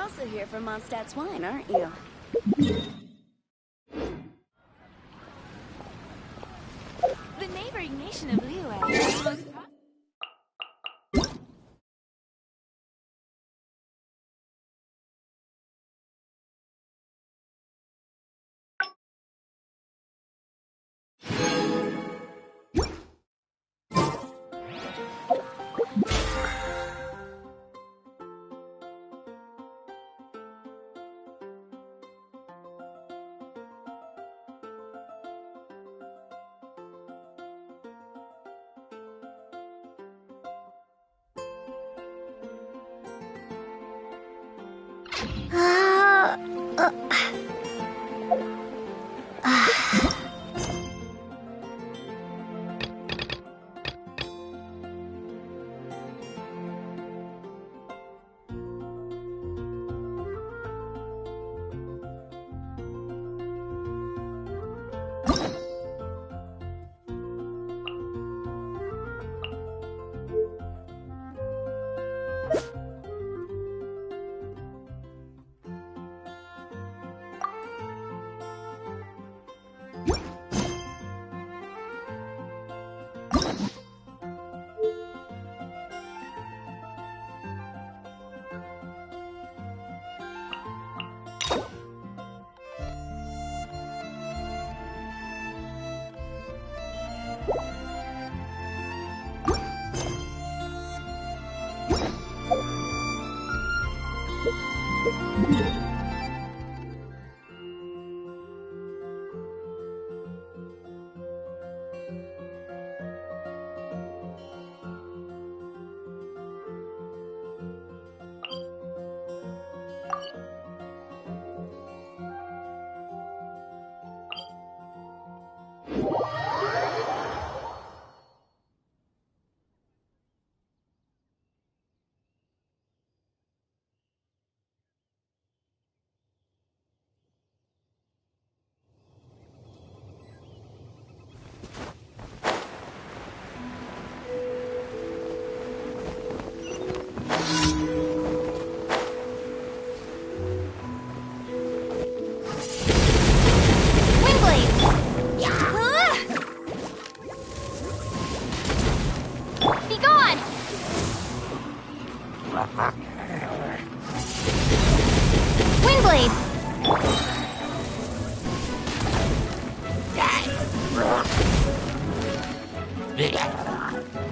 also here for Mondstadt's wine, aren't you? The neighboring nation of Liyue is the most...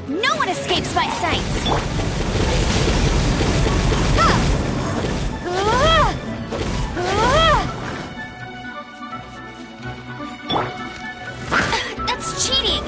No one escapes my sights! That's cheating!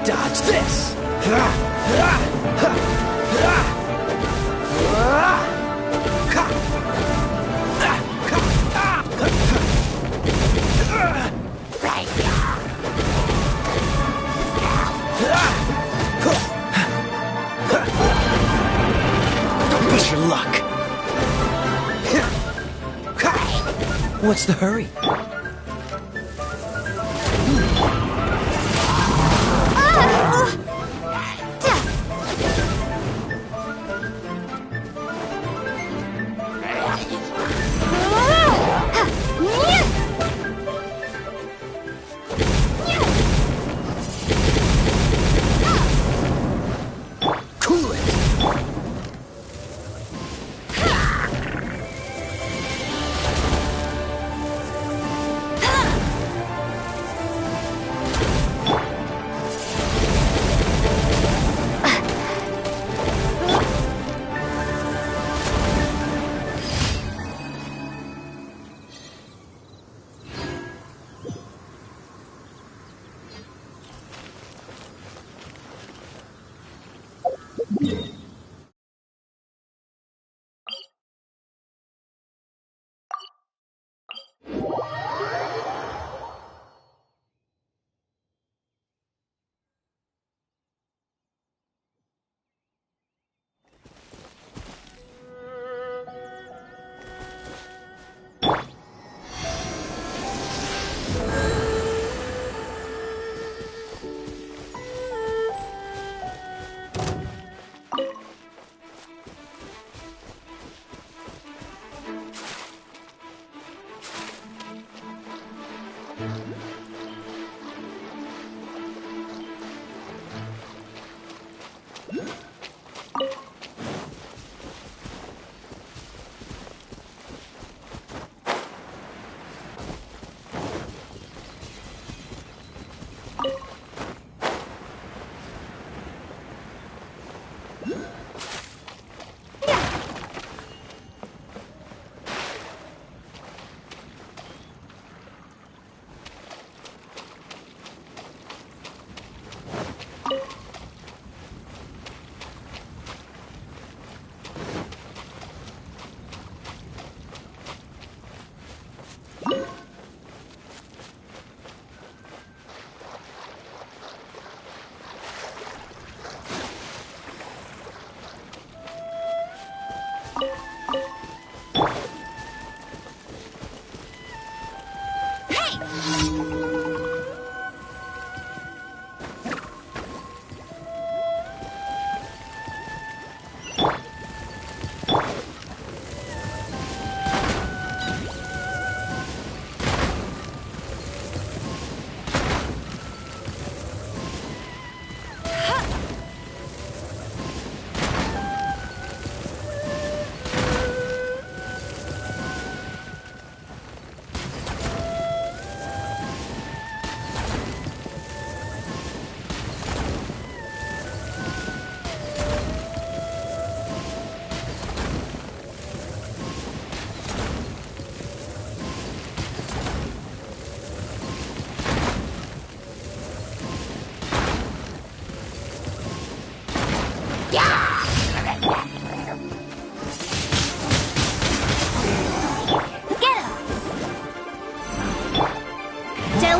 Dodge this! Don't push your luck! What's the hurry?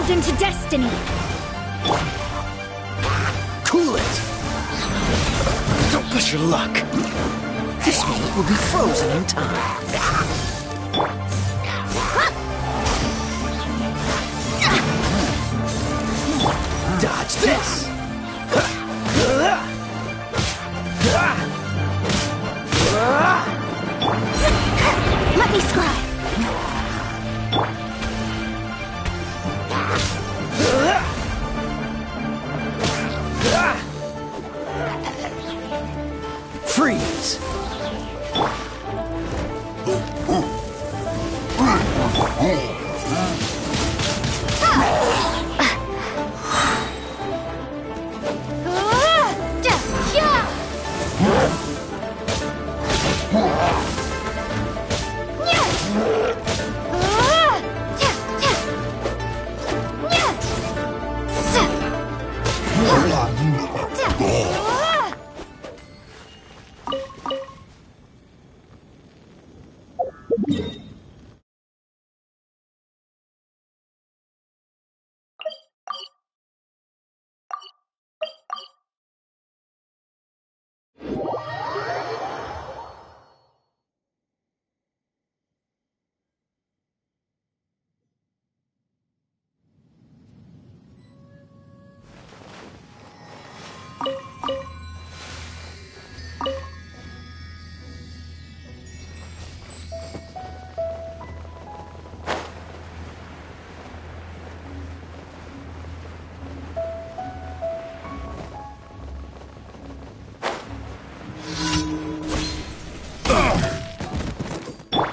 Into destiny. Cool it! Don't push your luck. This moment will be frozen in time. Dodge this! Let me scribe. Freeze!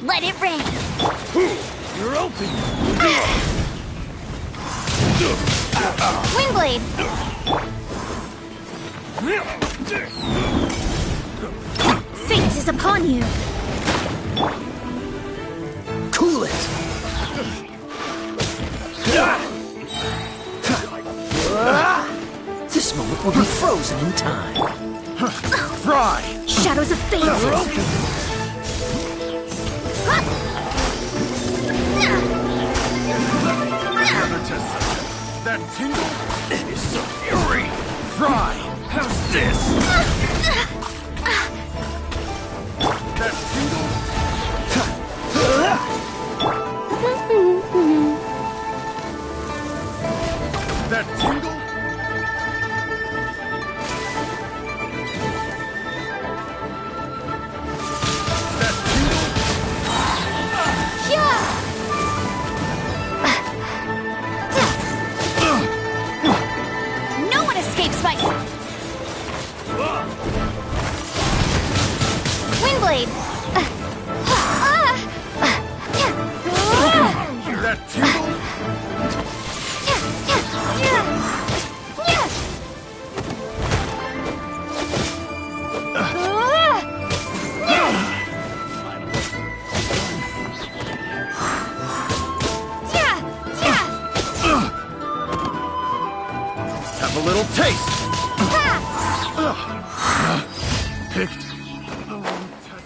Let it rain. You're open! Windblade. Fate is upon you. Cool it! This moment will be frozen in time. Fry! Shadows of fate. You're open! That tingle is some fury! Fry! How's this? That tingle? That tingle? That tingle? little taste! Picked the wrong type.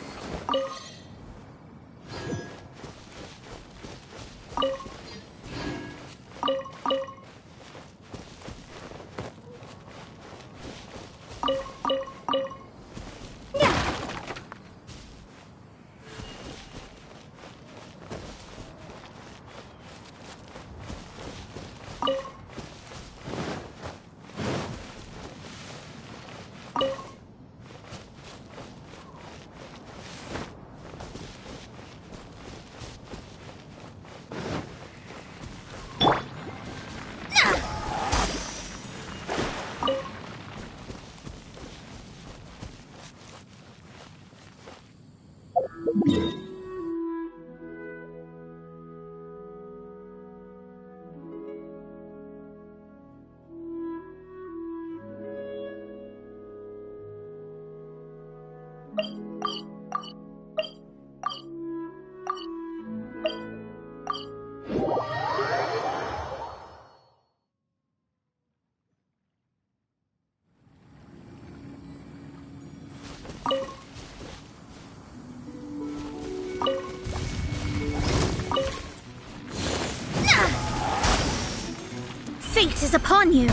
Fate is upon you.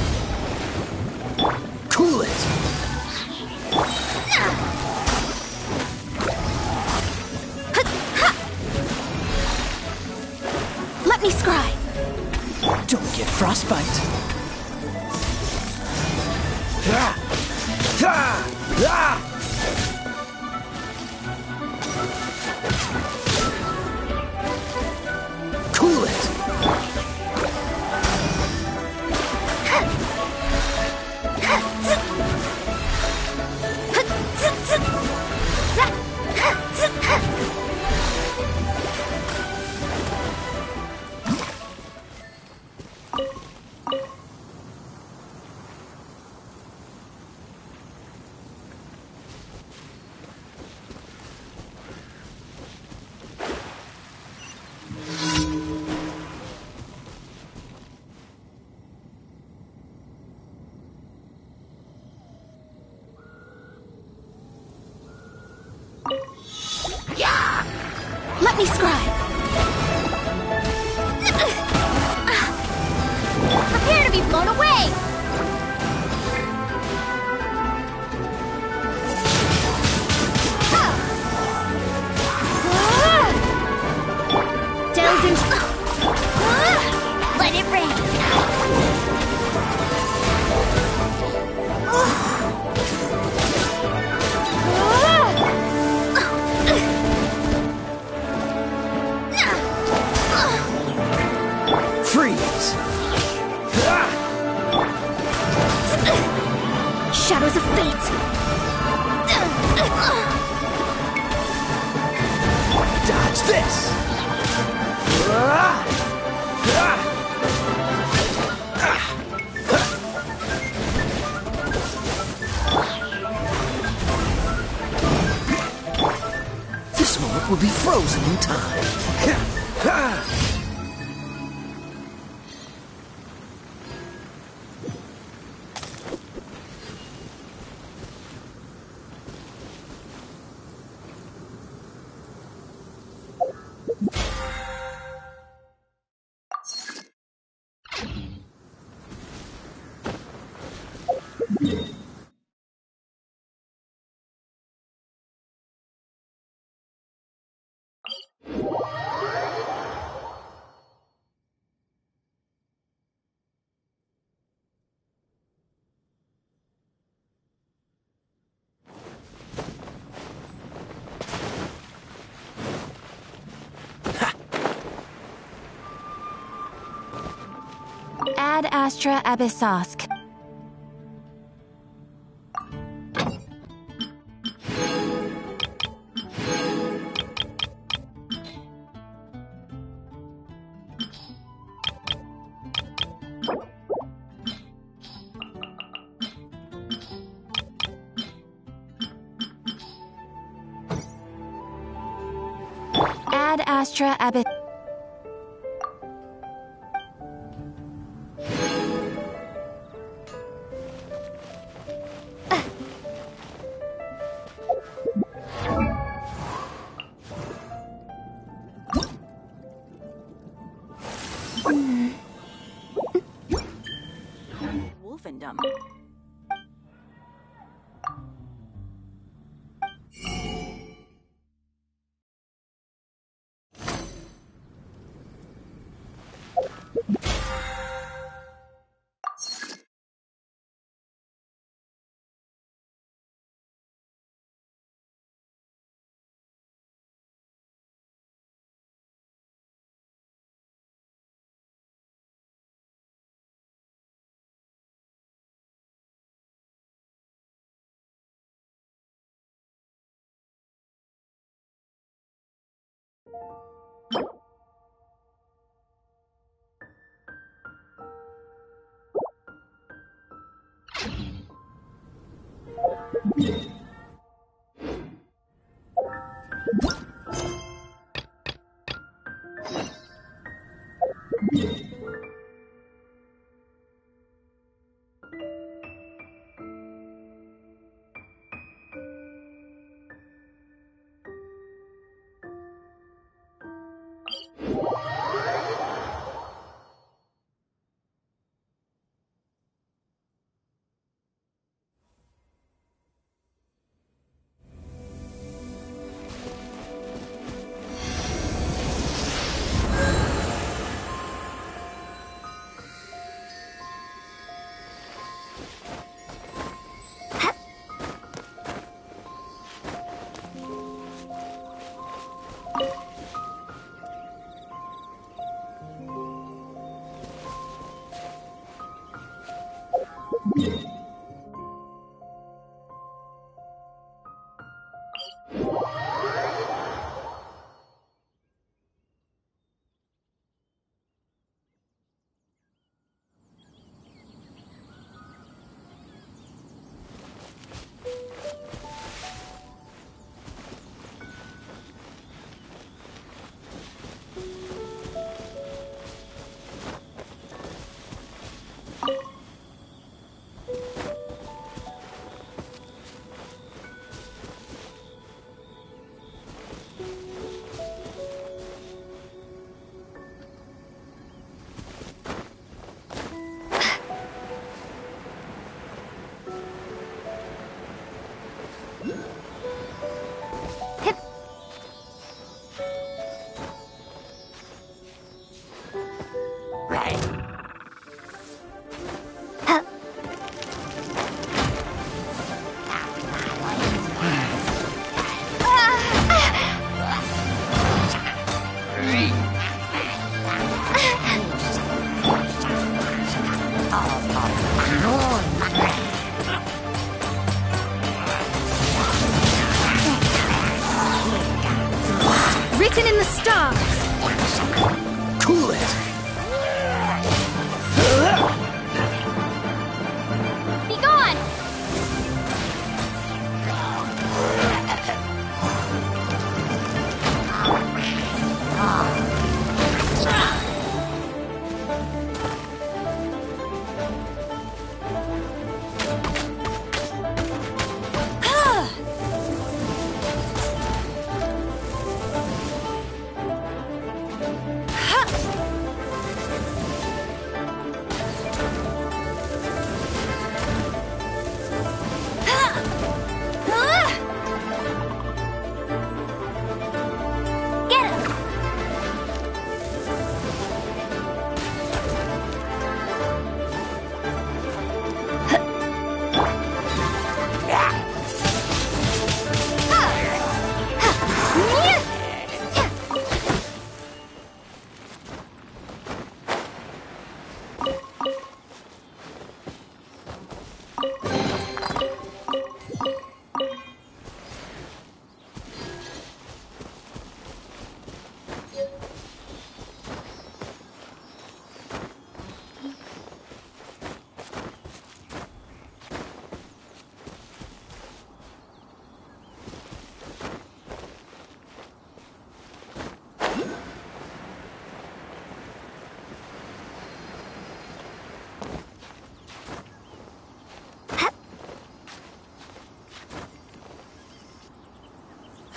Cool it! Let me scry. Don't get frostbite. Ah! Ah! Ah! Cool it! Let me scry. Prepare to be blown away. Delve into... Let it rain. Freeze! Ah! Shadows of fate. Dodge this! Ah! Ah! Ah! This moment will be frozen in time. Ah! Ad Astra Abyssosk. Ad Astra Abyss. Wolfendom. Written in the stars. Cool it! Be gone!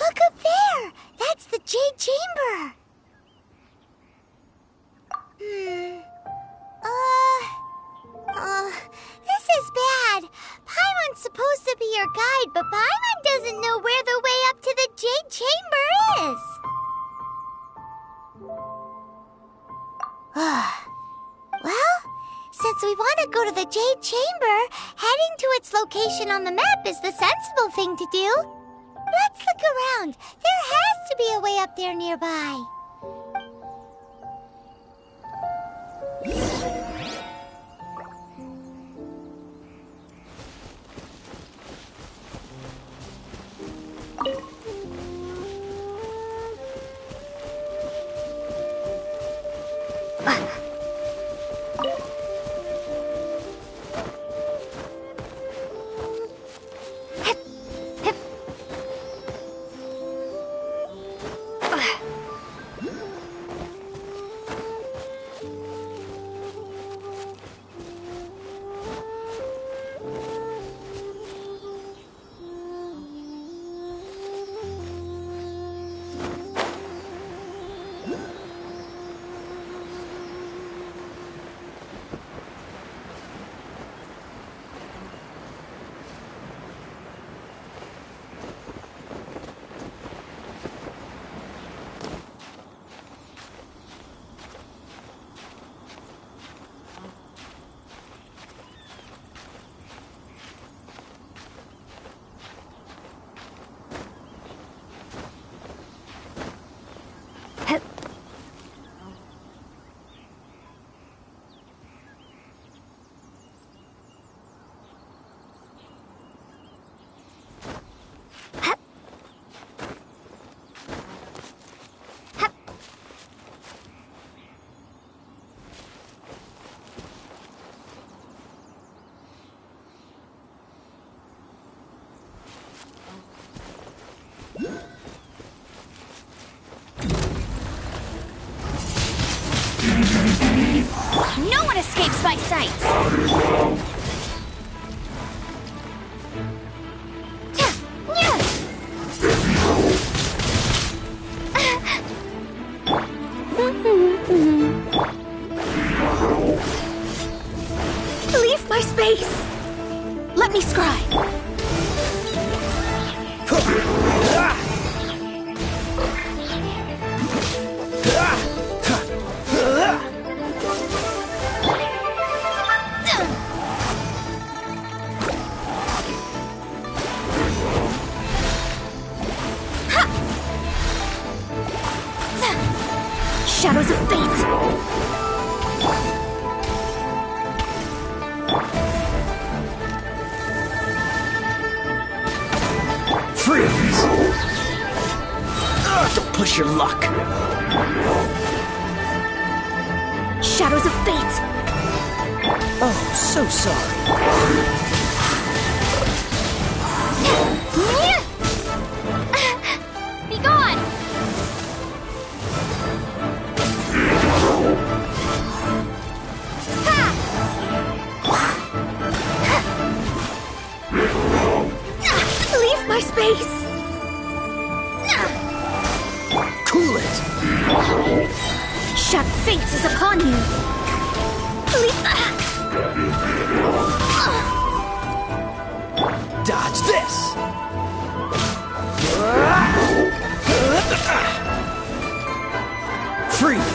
Look up there! That's the Jade Chamber! Well, since we want to go to the Jade Chamber, heading to its location on the map is the sensible thing to do. Let's look around. There has to be a way up there nearby. No one escapes my sights! Leave my space! Let me scry! Shadows of fate! Freeze! Don't push your luck! Shadows of fate! Oh, so sorry. Be gone! Leave my space! Cool it! Shadow fate is upon you! Dodge this! Freeze!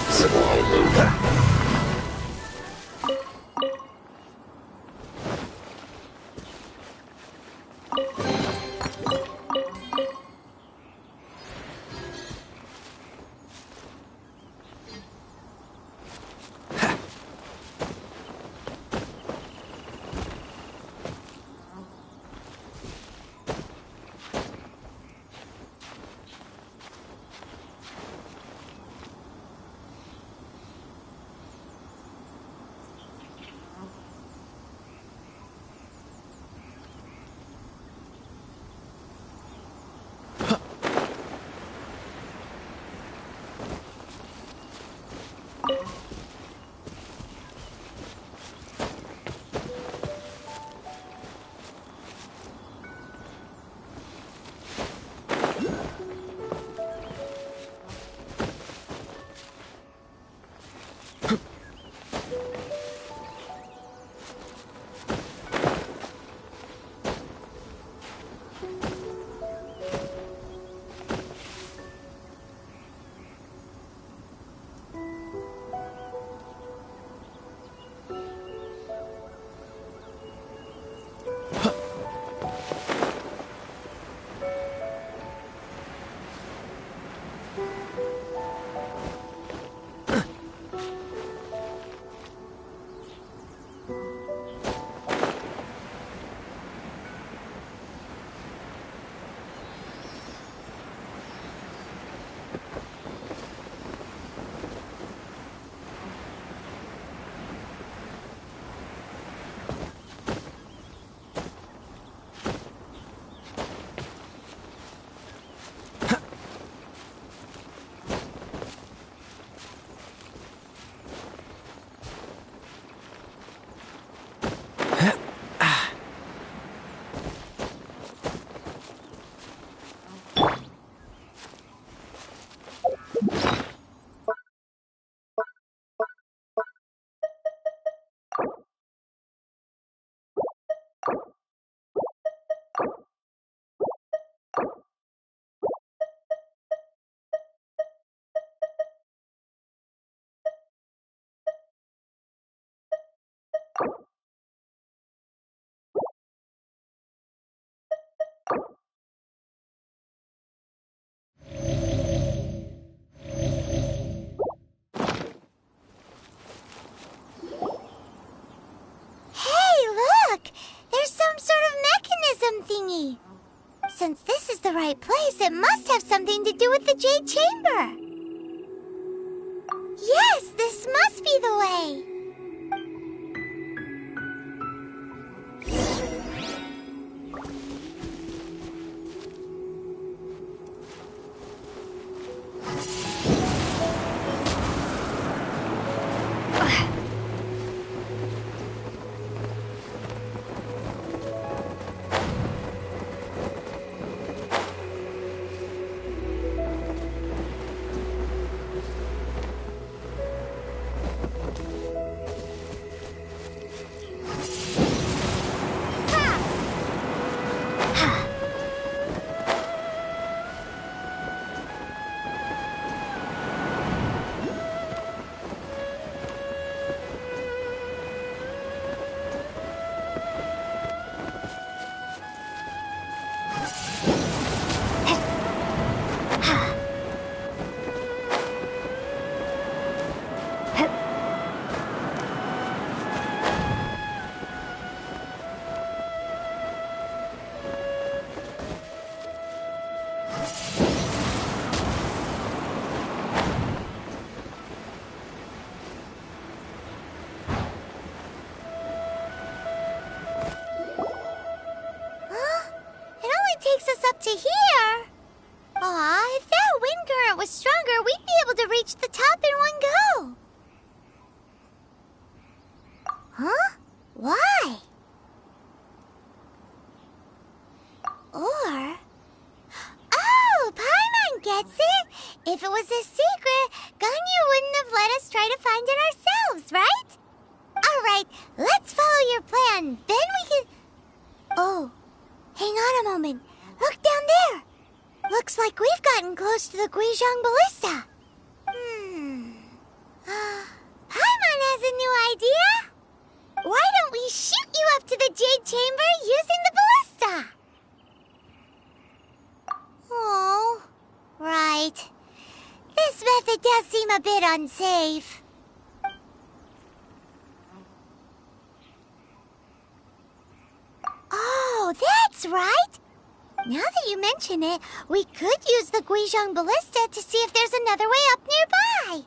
Hey, look! There's some sort of mechanism thingy. Since this is the right place, it must have something to do with the Jade Chamber. Yes, this must be the way. Takes us up to here. Aw, if that wind current was stronger, we'd be able to reach the top in one go. Huh? Why? Or... Oh, Paimon gets it. If it was a secret, Ganyu wouldn't have let us try to find it ourselves, right? All right, let's follow your plan. Then we can... Oh, hang on a moment. Look down there! Looks like we've gotten close to the Guizhong Ballista. Paimon has a new idea! Why don't we shoot you up to the Jade Chamber using the ballista? Oh, right. This method does seem a bit unsafe. Oh, that's right! Now that you mention it, we could use the Guizhong Ballista to see if there's another way up nearby.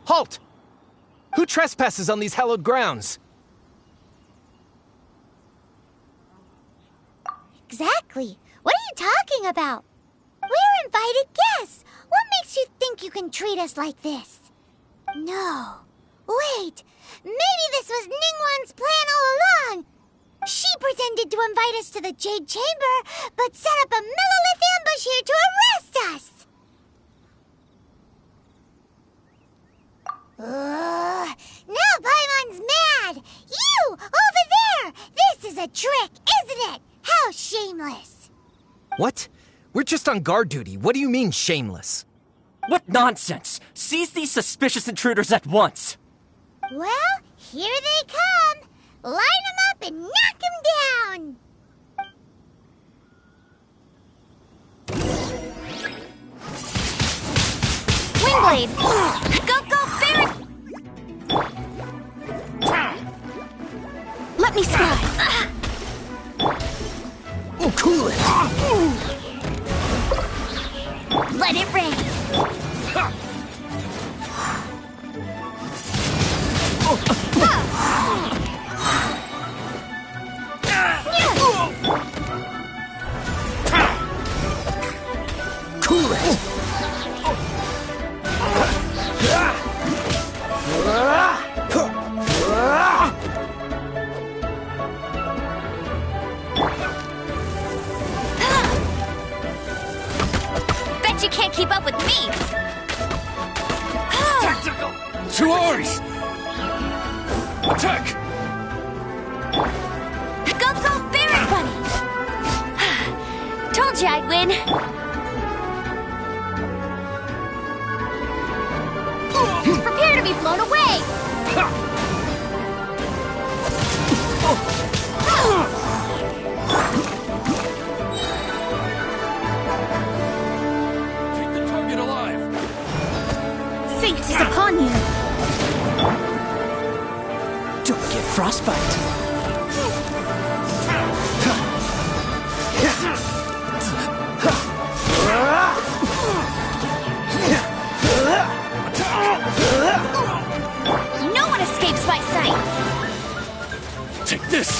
Halt! Who trespasses on these hallowed grounds? Exactly. What are you talking about? We're invited guests. What makes you think you can treat us like this? No. Wait. Maybe this was Ningguang's plan all along. She pretended to invite us to the Jade Chamber, but set up a Millilith ambush here to arrest us. Now Paimon's mad! You! Over there! This is a trick, isn't it? How shameless! What? We're just on guard duty. What do you mean, shameless? What nonsense! Seize these suspicious intruders at once! Well, here they come! Line them up and knock them down! Wingblade! Go, Barret! Let me spy. Oh, cool it! Let it rain. Cool it! Bet you can't keep up with me! Tactical! To arms! Attack! Go, Barret Bunny! Told you I'd win! Prepare to be blown away! Take the target alive! Fate is upon you. Don't get frostbite. No one escapes my sight! Take this!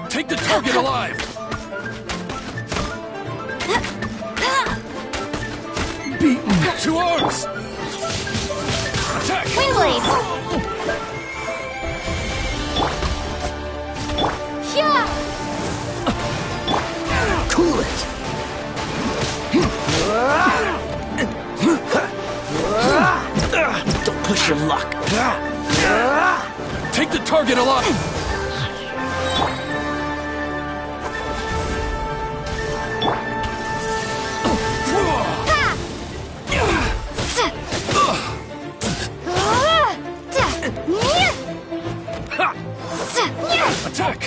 Take the target alive! Beaten! To arms! Attack! Wingblade! Yeah! Cool it! Don't push your luck. Take the target alive! Attack!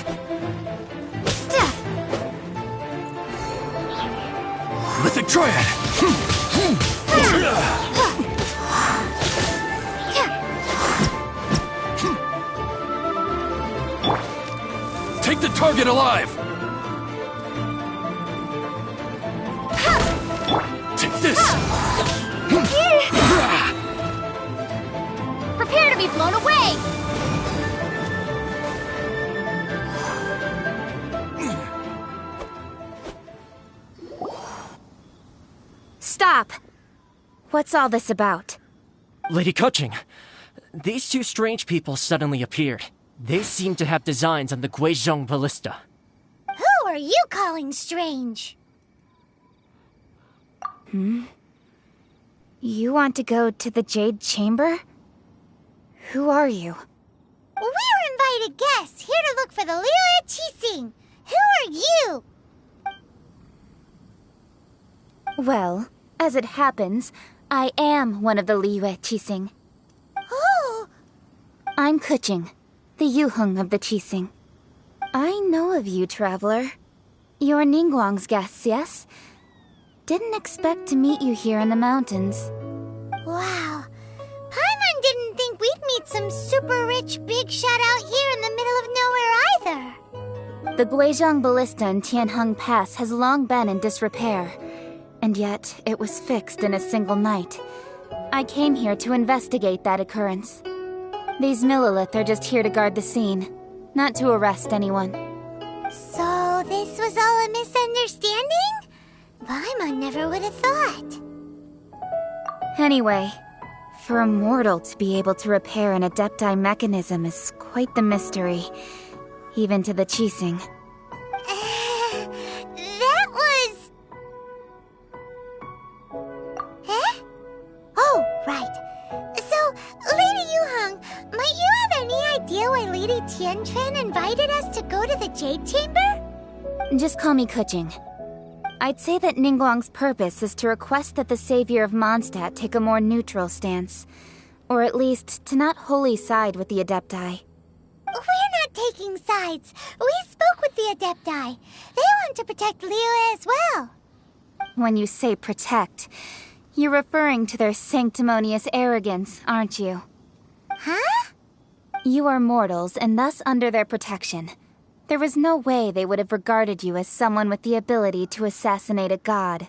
Mythic Triad! Take the target alive! Take this! Prepare to be blown away! Stop! What's all this about? Lady Kuching, these two strange people suddenly appeared. They seem to have designs on the Guizhong Ballista. Who are you calling strange? You want to go to the Jade Chamber? Who are you? We're invited guests here to look for the Liyue Qixing. Who are you? Well, as it happens, I am one of the Liyue Qixing. Who? I'm Kuching, the Yuheng of the Qixing. I know of you, traveler. You're Ningguang's guests, yes? Didn't expect to meet you here in the mountains. Wow. Paimon didn't think we'd meet some super rich big shot out here in the middle of nowhere either. The Guizhong Ballista in Tianheng Pass has long been in disrepair, and yet it was fixed in a single night. I came here to investigate that occurrence. These Millilith are just here to guard the scene, not to arrest anyone. So this was all a misunderstanding? Paimon never would have thought. Anyway, for a mortal to be able to repair an Adepti mechanism is quite the mystery, even to the Qixing. That was... Huh? Oh, right. So, Lady Yuheng, might you have any idea why Lady Tianquan invited us to go to the Jade Chamber? Just call me Kuching. I'd say that Ningguang's purpose is to request that the savior of Mondstadt take a more neutral stance. Or at least, to not wholly side with the Adepti. We're not taking sides. We spoke with the Adepti. They want to protect Liyue as well. When you say protect, you're referring to their sanctimonious arrogance, aren't you? Huh? You are mortals, and thus under their protection. There was no way they would have regarded you as someone with the ability to assassinate a god.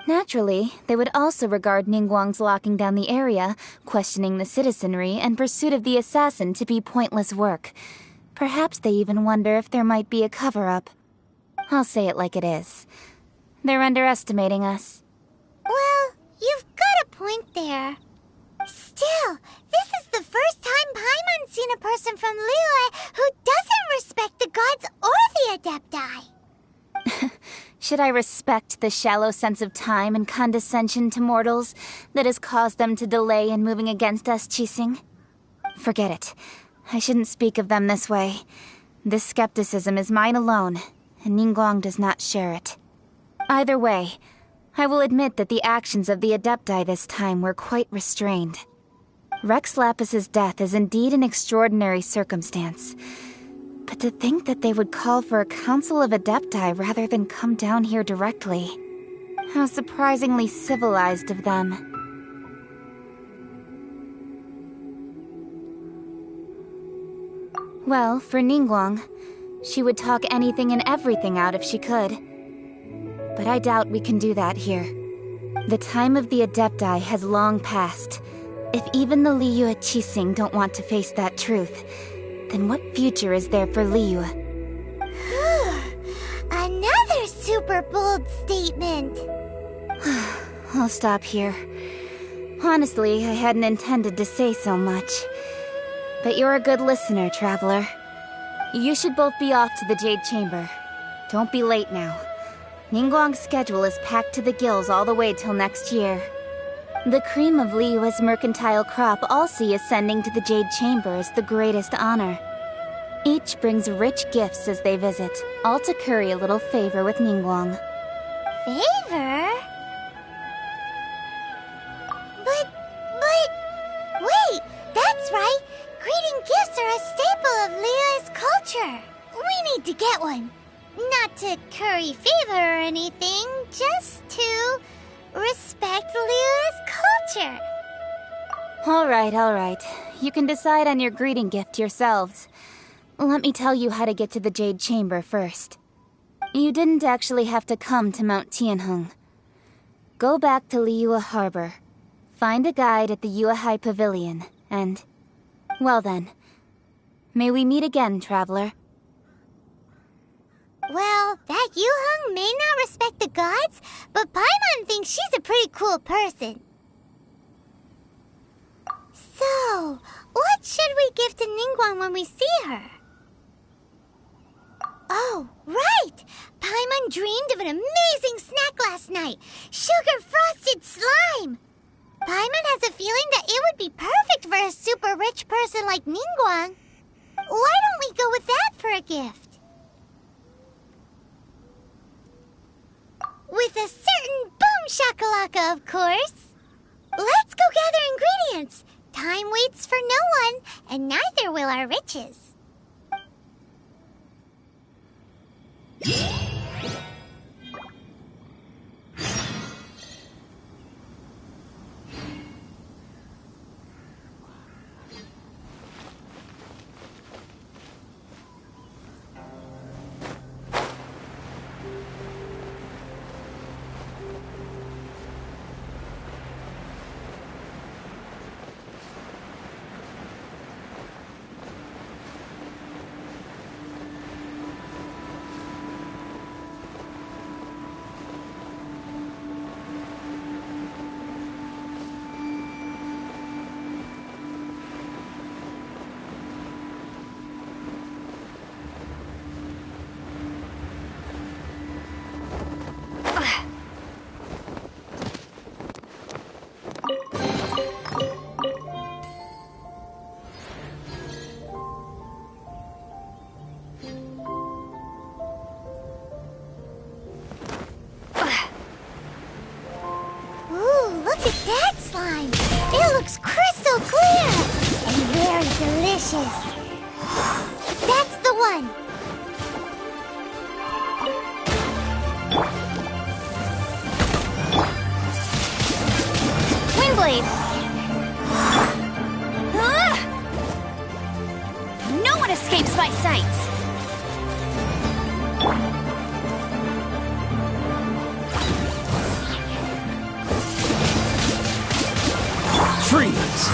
Naturally, they would also regard Ningguang's locking down the area, questioning the citizenry, and pursuit of the assassin to be pointless work. Perhaps they even wonder if there might be a cover-up. I'll say it like it is. They're underestimating us. Well, you've got a point there. Still, this is the first time Paimon's seen a person from Liyue who doesn't respect the gods or the Adepti. Should I respect the shallow sense of time and condescension to mortals that has caused them to delay in moving against us, Qixing? Forget it. I shouldn't speak of them this way. This skepticism is mine alone, and Ningguang does not share it. Either way, I will admit that the actions of the Adepti this time were quite restrained. Rex Lapis's death is indeed an extraordinary circumstance. But to think that they would call for a council of Adepti rather than come down here directly. How surprisingly civilized of them. Well, for Ningguang, she would talk anything and everything out if she could. But I doubt we can do that here. The time of the Adepti has long passed. If even the Liyue Qixing don't want to face that truth, then what future is there for Liyue? Another super bold statement. I'll stop here. Honestly, I hadn't intended to say so much. But you're a good listener, Traveler. You should both be off to the Jade Chamber. Don't be late now. Ningguang's schedule is packed to the gills all the way till next year. The cream of Liyue's mercantile crop all see ascending to the Jade Chamber as the greatest honor. Each brings rich gifts as they visit, all to curry a little favor with Ningguang. Favor? But... Wait, that's right! Greeting gifts are a staple of Liyue's culture! We need to get one. Not to curry favor or anything, just to respect Liyue's culture. Alright. You can decide on your greeting gift yourselves. Let me tell you how to get to the Jade Chamber first. You didn't actually have to come to Mount Tianheng. Go back to Liyue Harbor. Find a guide at the Yuehai Pavilion, and... well then. May we meet again, Traveler. Well, that Yuheng may not respect the gods, but Paimon thinks she's a pretty cool person. So, what should we give to Ningguang when we see her? Oh, right! Paimon dreamed of an amazing snack last night! Sugar-frosted slime! Paimon has a feeling that it would be perfect for a super rich person like Ningguang. Why don't we go with that for a gift? With a certain boom shakalaka, of course. Let's go gather ingredients. Time waits for no one, and neither will our riches. are delicious. That's the one. Windblade! No one escapes my sights! Freeze!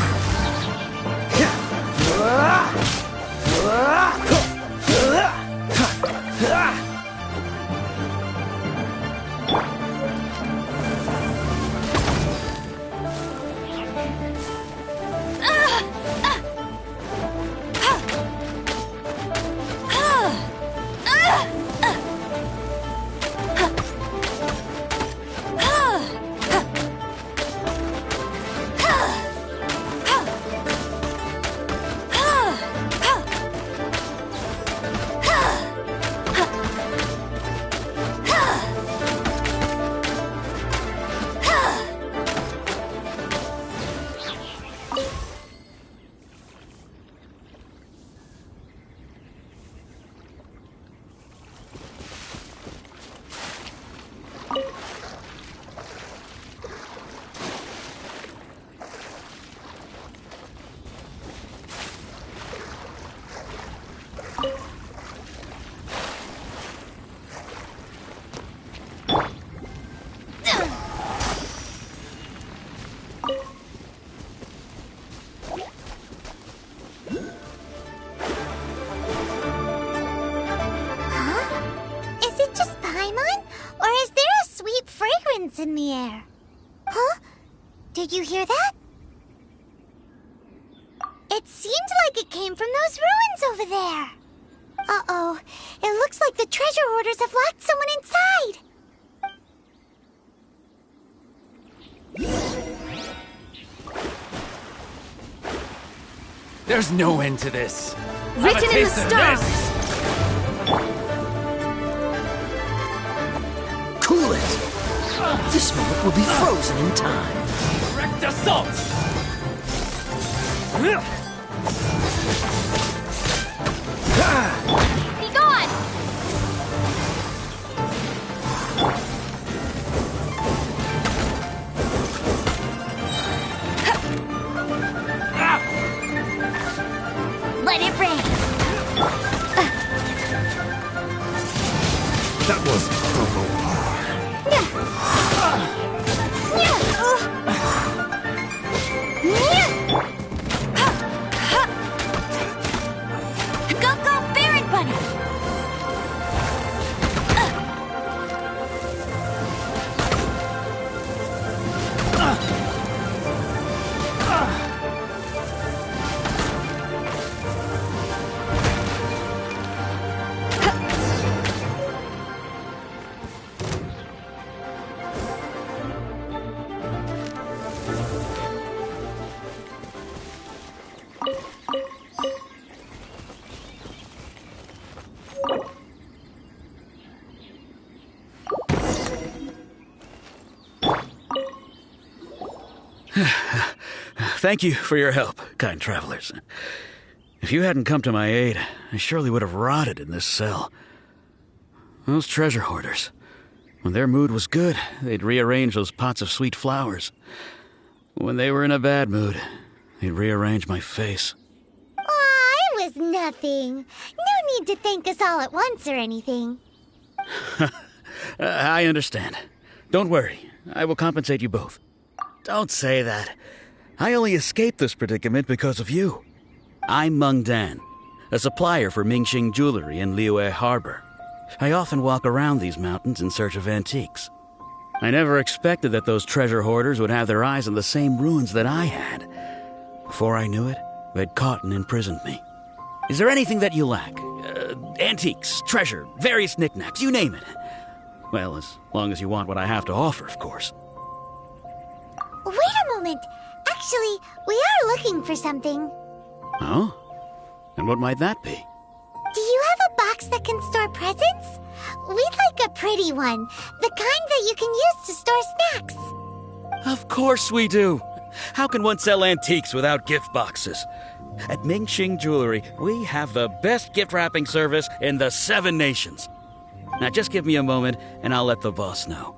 In the air. Huh? Did you hear that? It seemed like it came from those ruins over there. Uh-oh. It looks like the treasure hoarders have locked someone inside. There's no end to this. Written in the stars. Cool it! This moment will be frozen in time. Direct assault! Be gone! Let it rain! That was purple. Go, Baron Bunny! Thank you for your help, kind travelers. If you hadn't come to my aid, I surely would have rotted in this cell. Those treasure hoarders, when their mood was good, they'd rearrange those pots of sweet flowers. When they were in a bad mood, they'd rearrange my face. Aw, it was nothing. No need to thank us all at once or anything. I understand. Don't worry, I will compensate you both. Don't say that. I only escaped this predicament because of you. I'm Meng Dan, a supplier for Mingxing Jewelry in Liyue Harbor. I often walk around these mountains in search of antiques. I never expected that those treasure hoarders would have their eyes on the same ruins that I had. Before I knew it, they'd caught and imprisoned me. Is there anything that you lack? Antiques, treasure, various knickknacks, you name it. Well, as long as you want what I have to offer, of course. Wait a moment. Actually, we are looking for something. Oh? And what might that be? Do you have a box that can store presents? We'd like a pretty one. The kind that you can use to store snacks. Of course we do. How can one sell antiques without gift boxes? At Mingxing Jewelry, we have the best gift wrapping service in the 7 nations. Now just give me a moment and I'll let the boss know.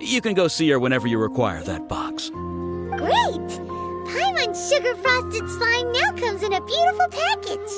You can go see her whenever you require that box. Great! Paimon Sugar Frosted Slime now comes in a beautiful package.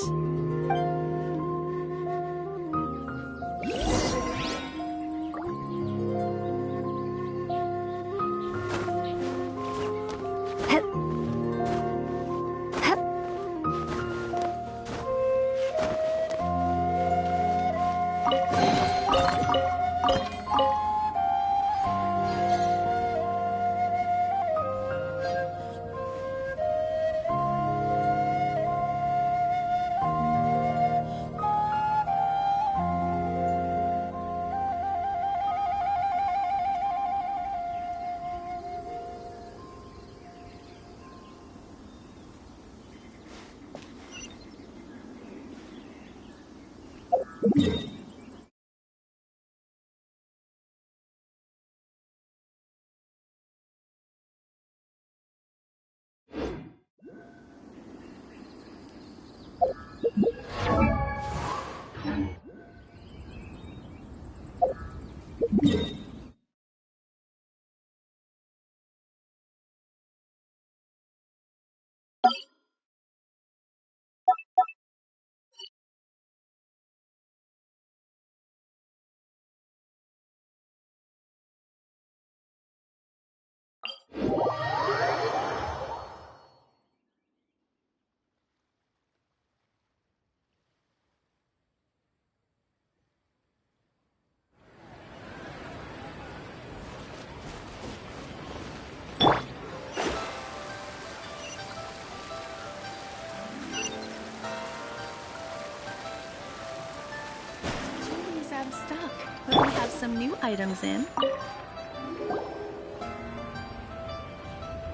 Out of stock, but we have some new items in.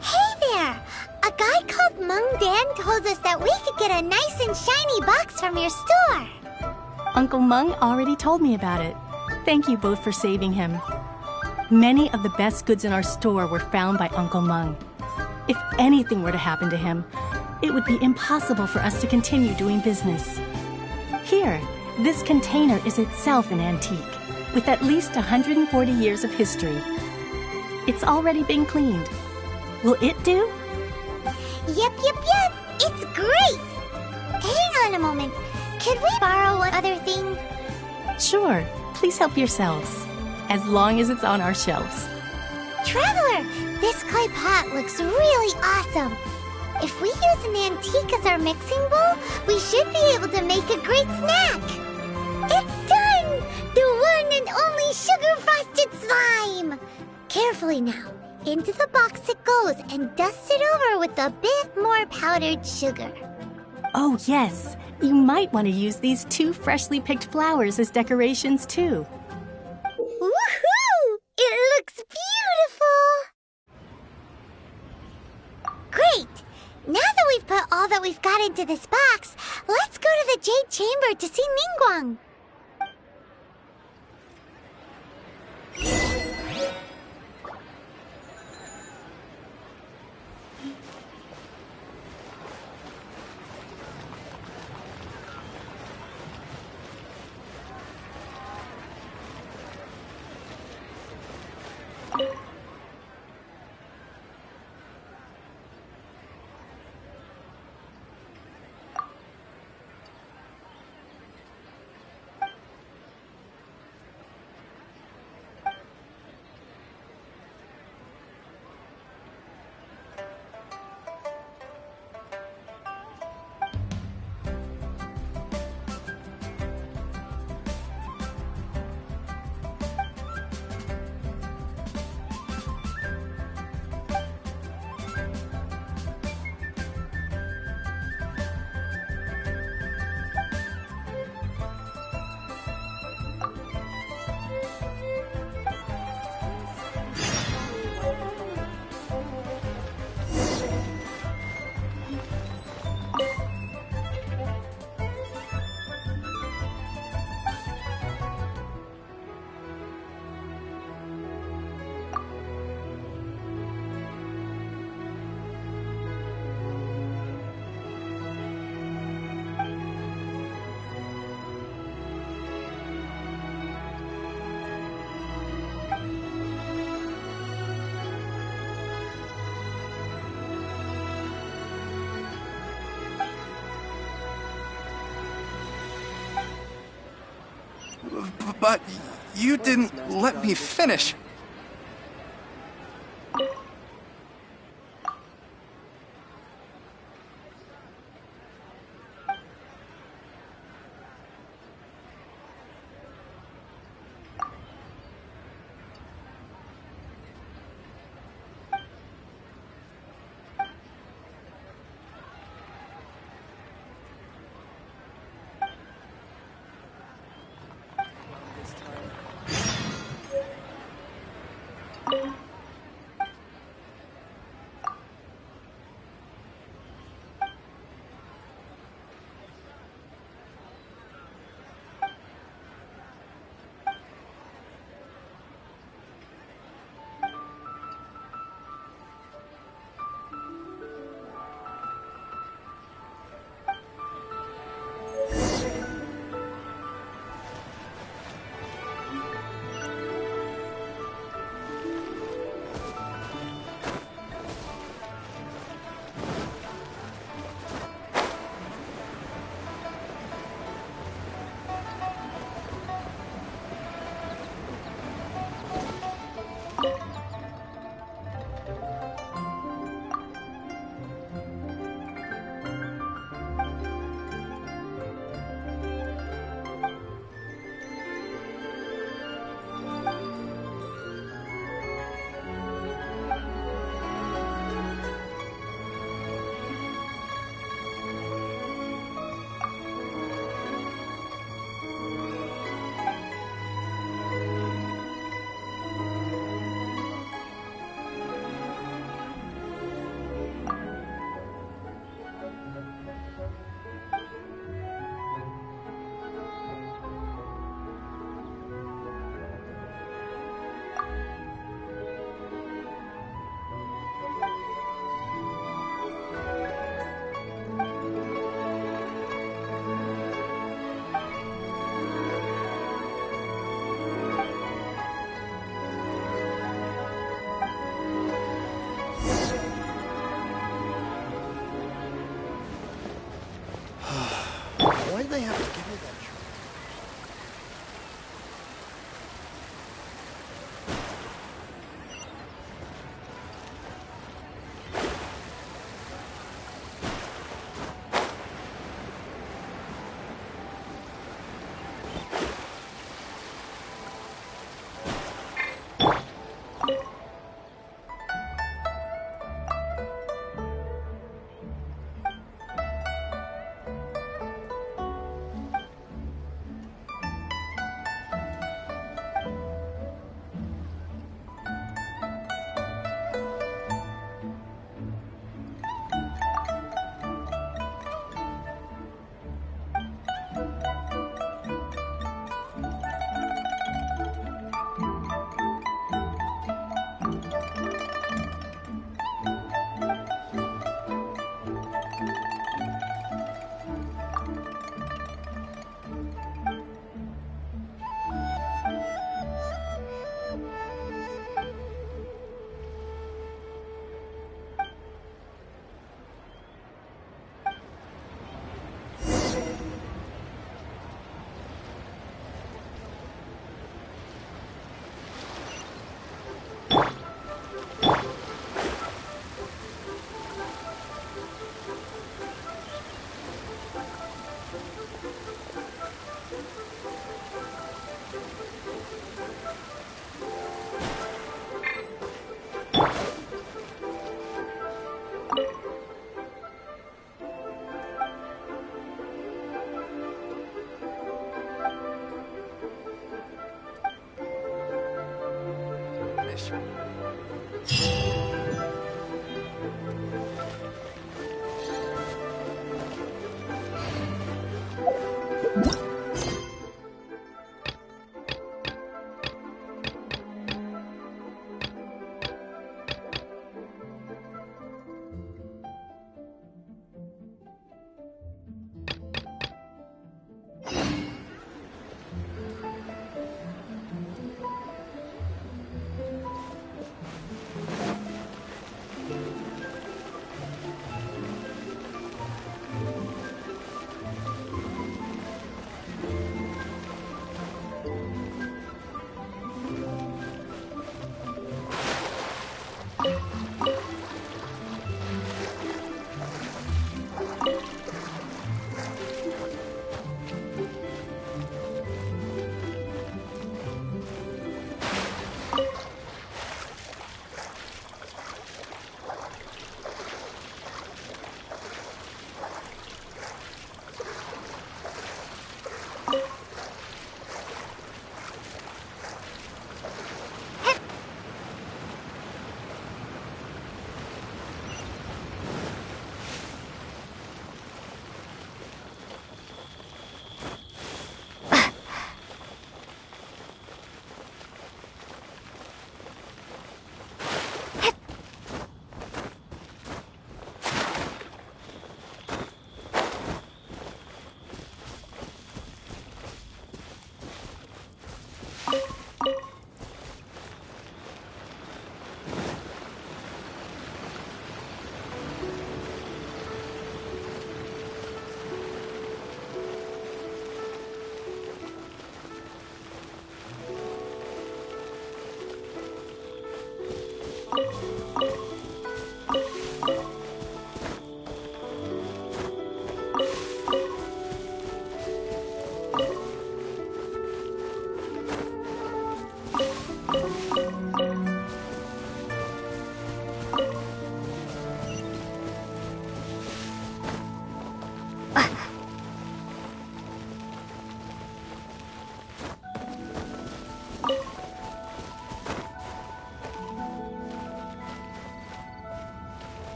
Hey there! A guy called Mung Dan told us that we could get a nice and shiny box from your store. Uncle Mung already told me about it. Thank you both for saving him. Many of the best goods in our store were found by Uncle Mung. If anything were to happen to him, it would be impossible for us to continue doing business. Here, this container is itself an antique, with at least 140 years of history. It's already been cleaned. Will it do? Yep. It's great! Hang on a moment. Could we borrow one other thing? Sure, please help yourselves, as long as it's on our shelves. Traveler, this clay pot looks really awesome. If we use an antique as our mixing bowl, we should be able to make a great snack. It's done! The one and only sugar-frosted slime! Carefully now. Into the box it goes and dust it over with a bit more powdered sugar. Oh yes, you might want to use these 2 freshly picked flowers as decorations too. Woohoo! It looks beautiful! Great! Now that we've put all that we've got into this box, let's go to the Jade Chamber to see Ningguang. But you didn't let me finish. Why did they have to give me that treat?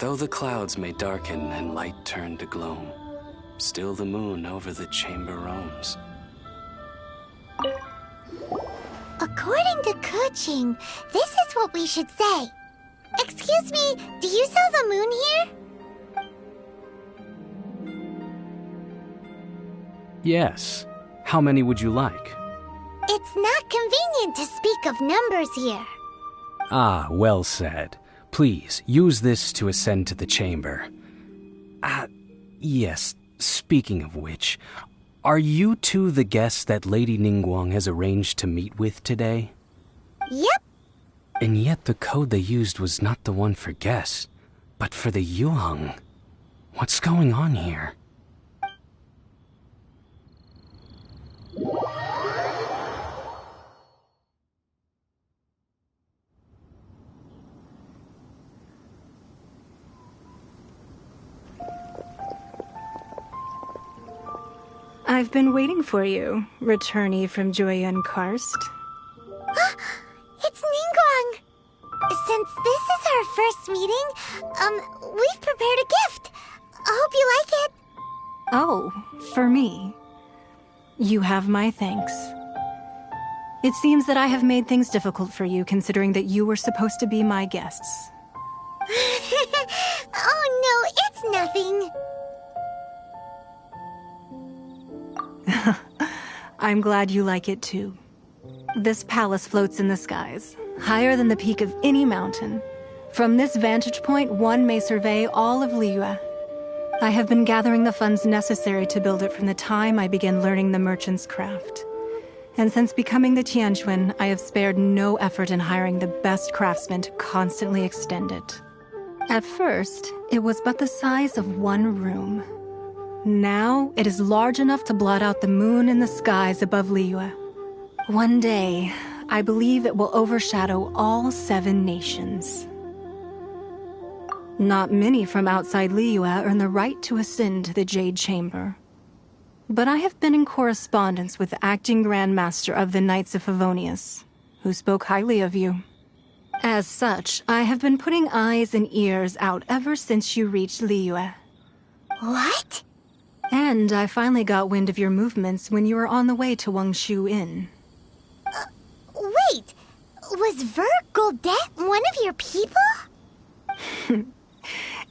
Though the clouds may darken and light turn to gloam, still the moon over the chamber roams. According to Kuching, this is what we should say. Excuse me, do you sell the moon here? Yes. How many would you like? It's not convenient to speak of numbers here. Ah, well said. Please, use this to ascend to the chamber. Yes, speaking of which, are you two the guests that Lady Ningguang has arranged to meet with today? Yep. And yet the code they used was not the one for guests, but for the Yuheng. What's going on here? I've been waiting for you, returnee from Joyun Karst. It's Ningguang! Since this is our first meeting, we've prepared a gift. I hope you like it. Oh, for me. You have my thanks. It seems that I have made things difficult for you, considering that you were supposed to be my guests. Oh no, it's nothing. I'm glad you like it too. This palace floats in the skies, higher than the peak of any mountain. From this vantage point, one may survey all of Liyue. I have been gathering the funds necessary to build it from the time I began learning the merchant's craft. And since becoming the Tianquan, I have spared no effort in hiring the best craftsmen to constantly extend it. At first, it was but the size of one room. Now, it is large enough to blot out the moon in the skies above Liyue. One day, I believe it will overshadow all 7 nations. Not many from outside Liyue earn the right to ascend to the Jade Chamber. But I have been in correspondence with the acting Grand Master of the Knights of Favonius, who spoke highly of you. As such, I have been putting eyes and ears out ever since you reached Liyue. What? And I finally got wind of your movements when you were on the way to Wangshu Inn. Wait, was Vergoldet one of your people?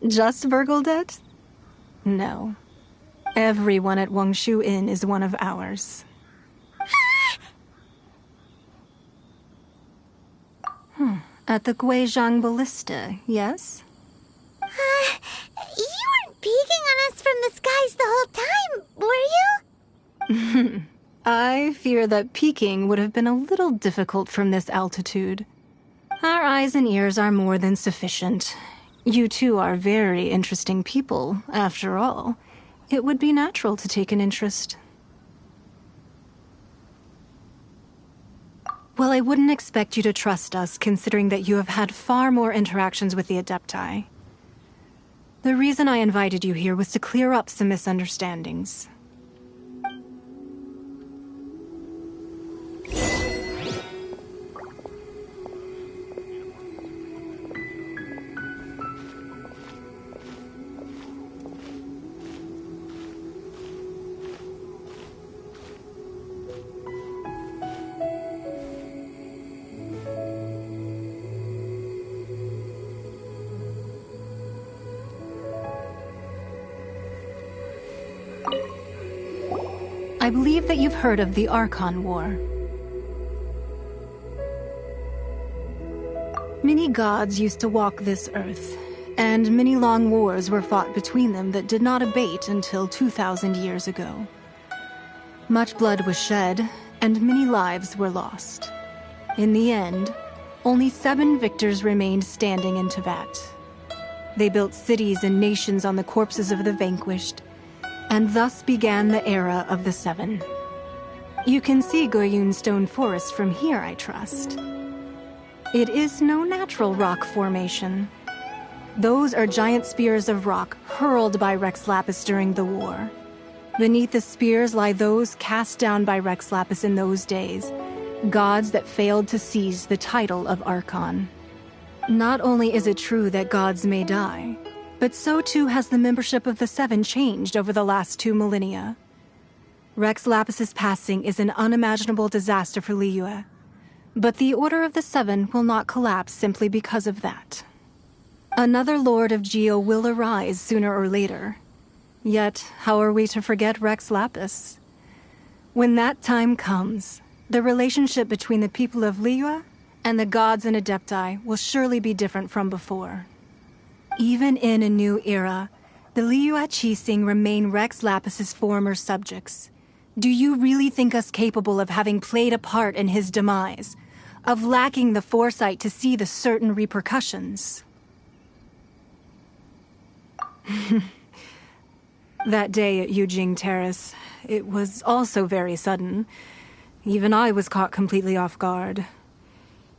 Just Vergoldet? No. Everyone at Wangshu Inn is one of ours. At the Guizhang Ballista, yes? You weren't peeking on us from the skies the whole time, were you? I fear that peeking would have been a little difficult from this altitude. Our eyes and ears are more than sufficient. You two are very interesting people, after all. It would be natural to take an interest. Well, I wouldn't expect you to trust us, considering that you have had far more interactions with the Adepti. The reason I invited you here was to clear up some misunderstandings. I believe that you've heard of the Archon War. Many gods used to walk this earth, and many long wars were fought between them that did not abate until 2,000 years ago. Much blood was shed, and many lives were lost. In the end, only 7 victors remained standing in Teyvat. They built cities and nations on the corpses of the vanquished, and thus began the era of the 7. You can see Goyun Stone Forest from here, I trust. It is no natural rock formation. Those are giant spears of rock hurled by Rex Lapis during the war. Beneath the spears lie those cast down by Rex Lapis in those days, gods that failed to seize the title of Archon. Not only is it true that gods may die, But so too has the membership of the Seven changed over the last 2 millennia. Rex Lapis's passing is an unimaginable disaster for Liyue. But the Order of the Seven will not collapse simply because of that. Another Lord of Geo will arise sooner or later. Yet, how are we to forget Rex Lapis? When that time comes, the relationship between the people of Liyue and the gods and Adepti will surely be different from before. Even in a new era, the Liyue Qixing remain Rex Lapis's former subjects. Do you really think us capable of having played a part in his demise? Of lacking the foresight to see the certain repercussions? That day at Yujing Terrace, it was also very sudden. Even I was caught completely off guard.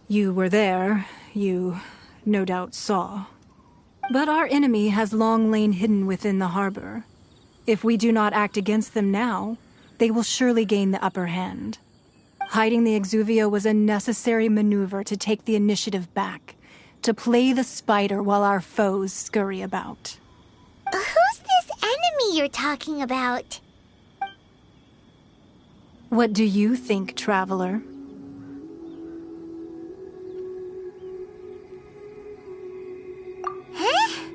You were there, you no doubt saw. But our enemy has long lain hidden within the harbor. If we do not act against them now, they will surely gain the upper hand. Hiding the Exuvio was a necessary maneuver to take the initiative back, to play the spider while our foes scurry about. Who's this enemy you're talking about? What do you think, traveler? Huh?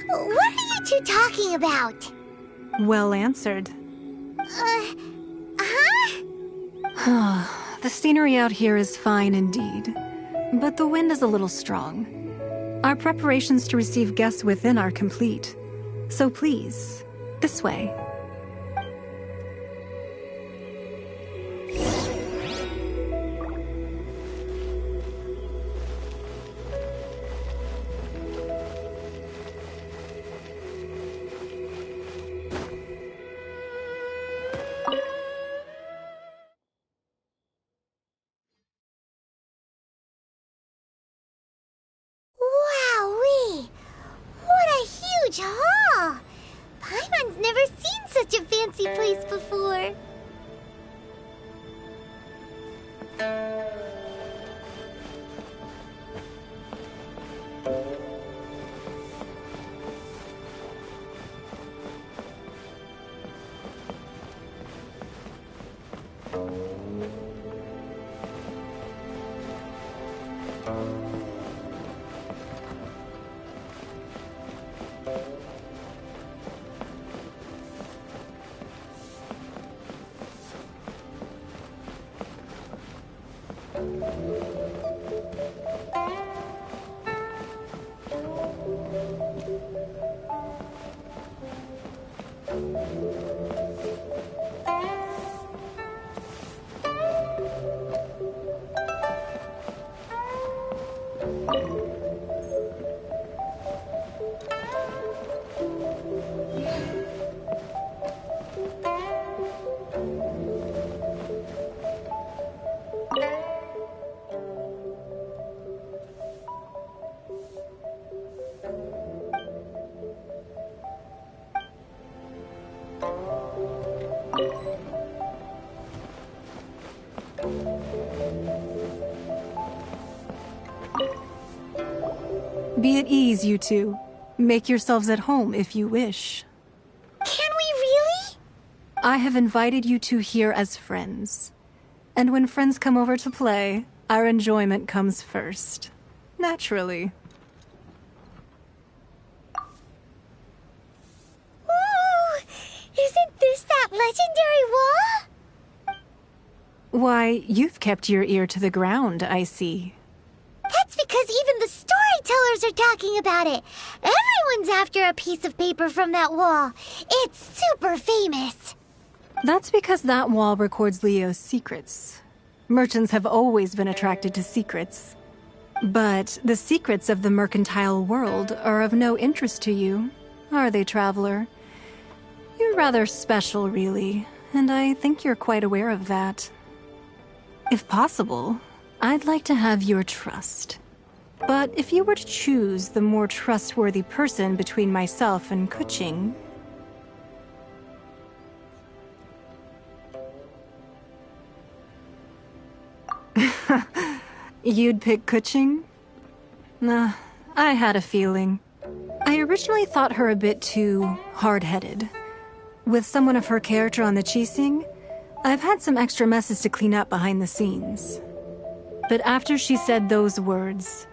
What are you two talking about? Well answered. The scenery out here is fine indeed, but the wind is a little strong. Our preparations to receive guests within are complete, so please, this way. Wowee! What a huge hall! Paimon's never seen such a fancy place before. Be at ease, you two. Make yourselves at home if you wish. Can we really? I have invited you two here as friends. And when friends come over to play, our enjoyment comes first. Naturally. Ooh! Isn't this that legendary wall? Why, you've kept your ear to the ground, I see. That's because even the storytellers are talking about it. Everyone's after a piece of paper from that wall. It's super famous. That's because that wall records Leo's secrets. Merchants have always been attracted to secrets. But the secrets of the mercantile world are of no interest to you, are they, traveler? You're rather special, really, and I think you're quite aware of that. If possible, I'd like to have your trust. But if you were to choose the more trustworthy person between myself and Kuching... You'd pick Kuching? Nah, I had a feeling. I originally thought her a bit too hard-headed. With someone of her character on the Qixing, I've had some extra messes to clean up behind the scenes. But after she said those words,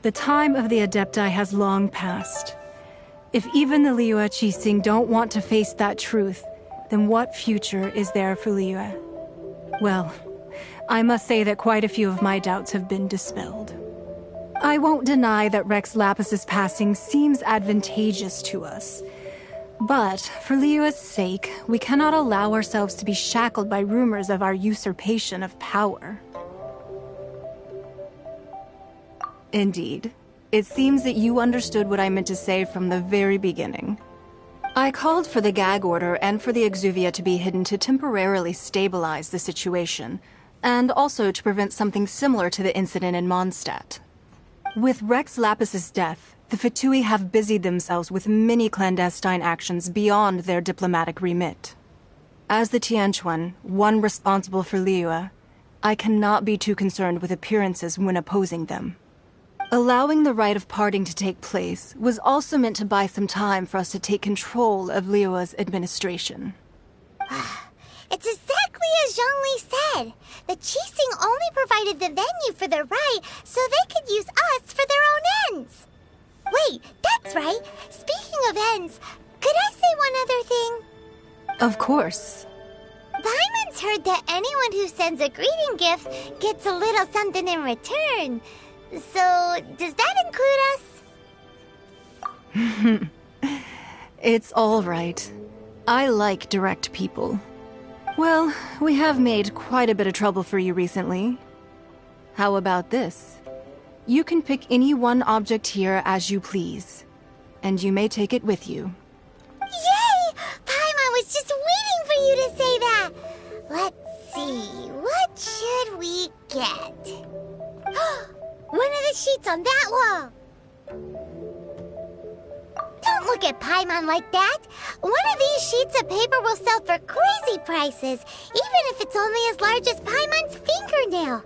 the time of the Adepti has long passed. If even the Liyue Qixing don't want to face that truth, then what future is there for Liyue? Well, I must say that quite a few of my doubts have been dispelled. I won't deny that Rex Lapis's passing seems advantageous to us. But, for Liyue's sake, we cannot allow ourselves to be shackled by rumors of our usurpation of power. Indeed. It seems that you understood what I meant to say from the very beginning. I called for the gag order and for the Exuvia to be hidden to temporarily stabilize the situation, and also to prevent something similar to the incident in Mondstadt. With Rex Lapis's death, the Fatui have busied themselves with many clandestine actions beyond their diplomatic remit. As the Tianquan, one responsible for Liyue, I cannot be too concerned with appearances when opposing them. Allowing the rite of parting to take place was also meant to buy some time for us to take control of Liyue's administration. It's exactly as Zhongli said. The Qixing only provided the venue for the rite so they could use us for their own ends. Wait, that's right. Speaking of ends, could I say one other thing? Of course. Paimon's heard that anyone who sends a greeting gift gets a little something in return. So, does that include us? It's all right. I like direct people. Well, we have made quite a bit of trouble for you recently. How about this? You can pick any one object here as you please, and you may take it with you. Yay! Paimon was just waiting for you to say that! Let's see, what should we get? One of the sheets on that wall! Don't look at Paimon like that! One of these sheets of paper will sell for crazy prices, even if it's only as large as Paimon's fingernail.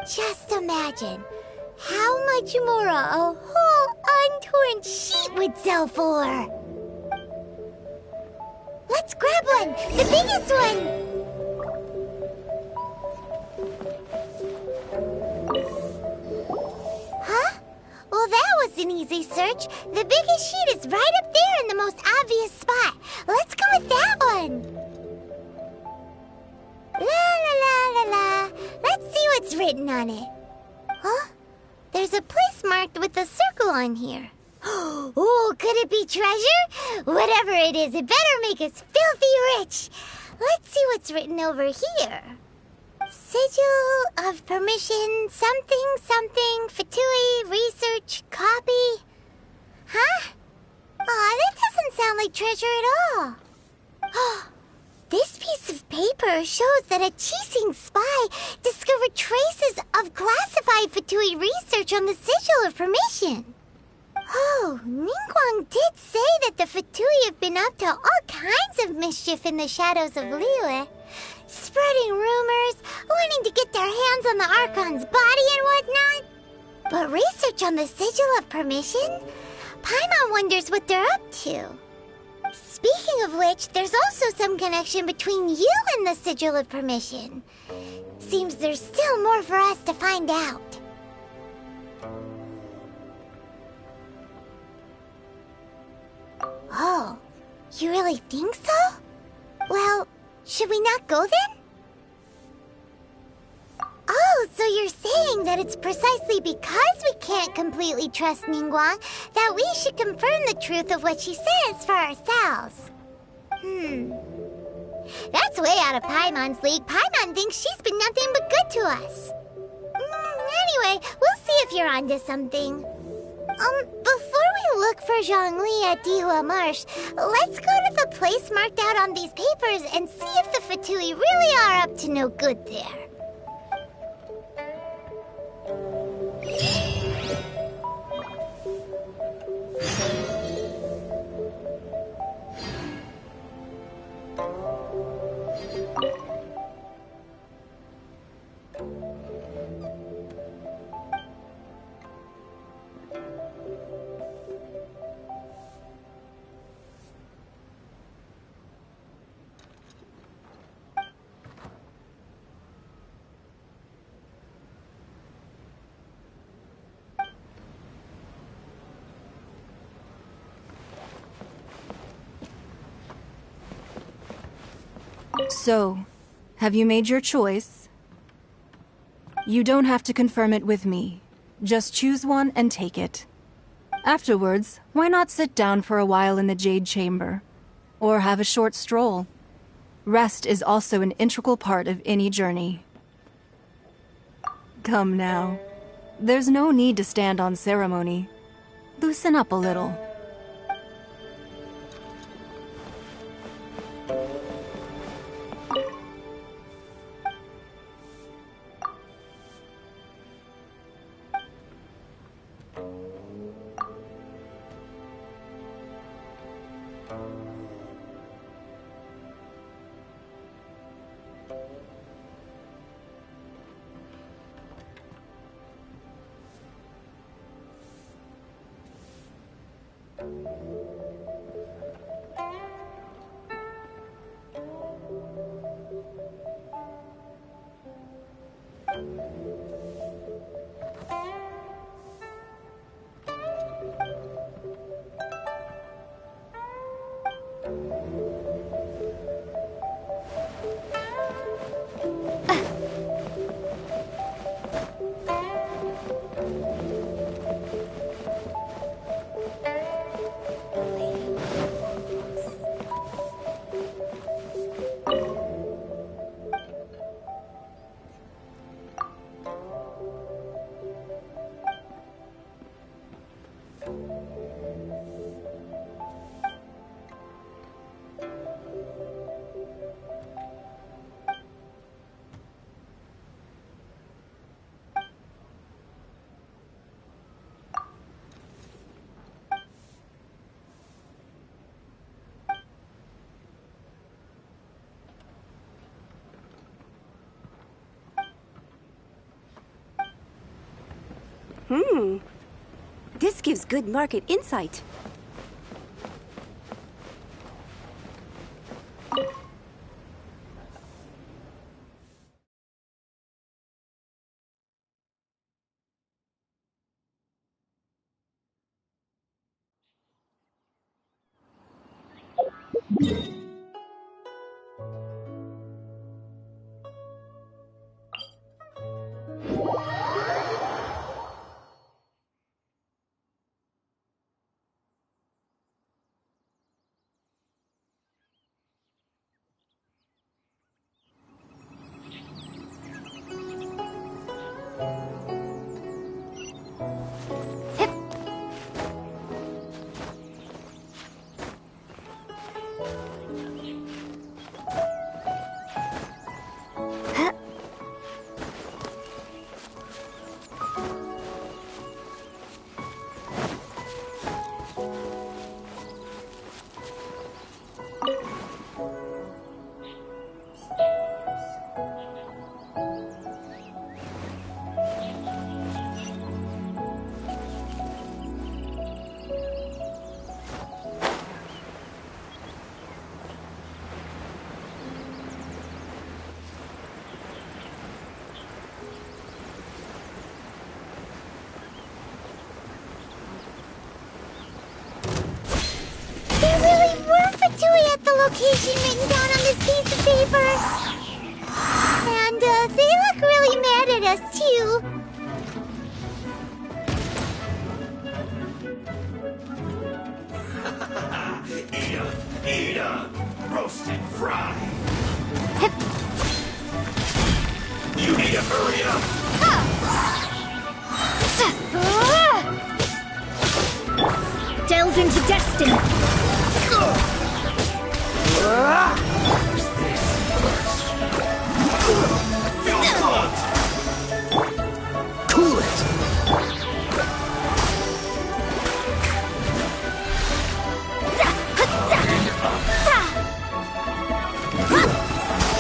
Just imagine how much more a whole untorn sheet would sell for. Let's grab one! The biggest one! Huh? Well, that was an easy search. The biggest sheet is right up there in the most obvious spot. Let's go with that one. La la la la la. Let's see what's written on it. Huh? There's a place marked with a circle on here. Oh, could it be treasure? Whatever it is, it better make us filthy rich. Let's see what's written over here. Sigil of permission, something, Fatui, research, copy. Huh? Aw, that doesn't sound like treasure at all. This piece of paper shows that a Qixing spy discovered traces of classified Fatui research on the Sigil of permission. Oh, Ningguang did say that the Fatui have been up to all kinds of mischief in the shadows of Liyue. Spreading rumors, wanting to get their hands on the Archon's body and whatnot. But research on the Sigil of Permission? Paimon wonders what they're up to. Speaking of which, there's also some connection between you and the Sigil of Permission. Seems there's still more for us to find out. Oh, you really think so? Well, should we not go then? Oh, so you're saying that it's precisely because we can't completely trust Ningguang that we should confirm the truth of what she says for ourselves. That's way out of Paimon's league. Paimon thinks she's been nothing but good to us. Anyway, we'll see if you're onto something. Before we look for Zhongli at Dihua Marsh, let's go to the place marked out on these papers and see if the Fatui really are up to no good there. So, have you made your choice? You don't have to confirm it with me. Just choose one and take it. Afterwards, why not sit down for a while in the Jade Chamber? Or have a short stroll? Rest is also an integral part of any journey. Come now. There's no need to stand on ceremony. Loosen up a little. This gives good market insight. Location written down on this piece of paper. And they look really mad at us too. Eat 'em! Roast and fry! You need to hurry up! Delve into destiny! Feel good! Cool it!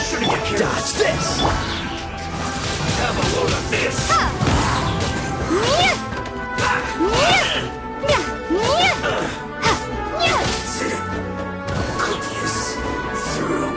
Should've get careful. Dodge this! Have a load of this! Cookies through.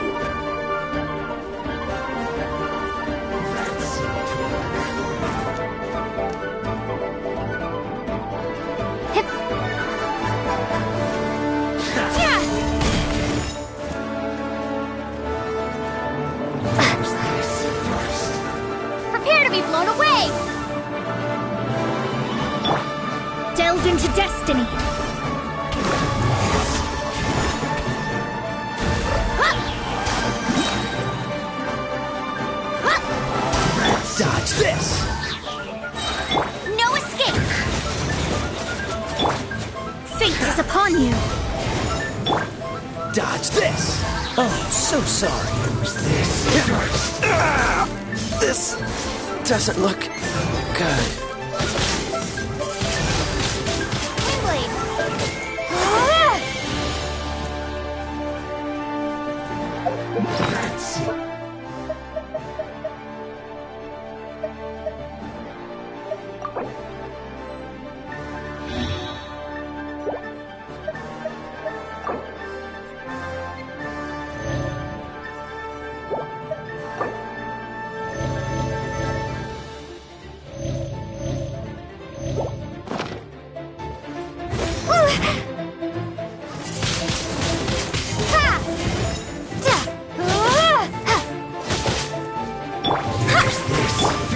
into destiny! Dodge this! No escape! Fate is upon you! Dodge this! Oh, so sorry. This doesn't look good.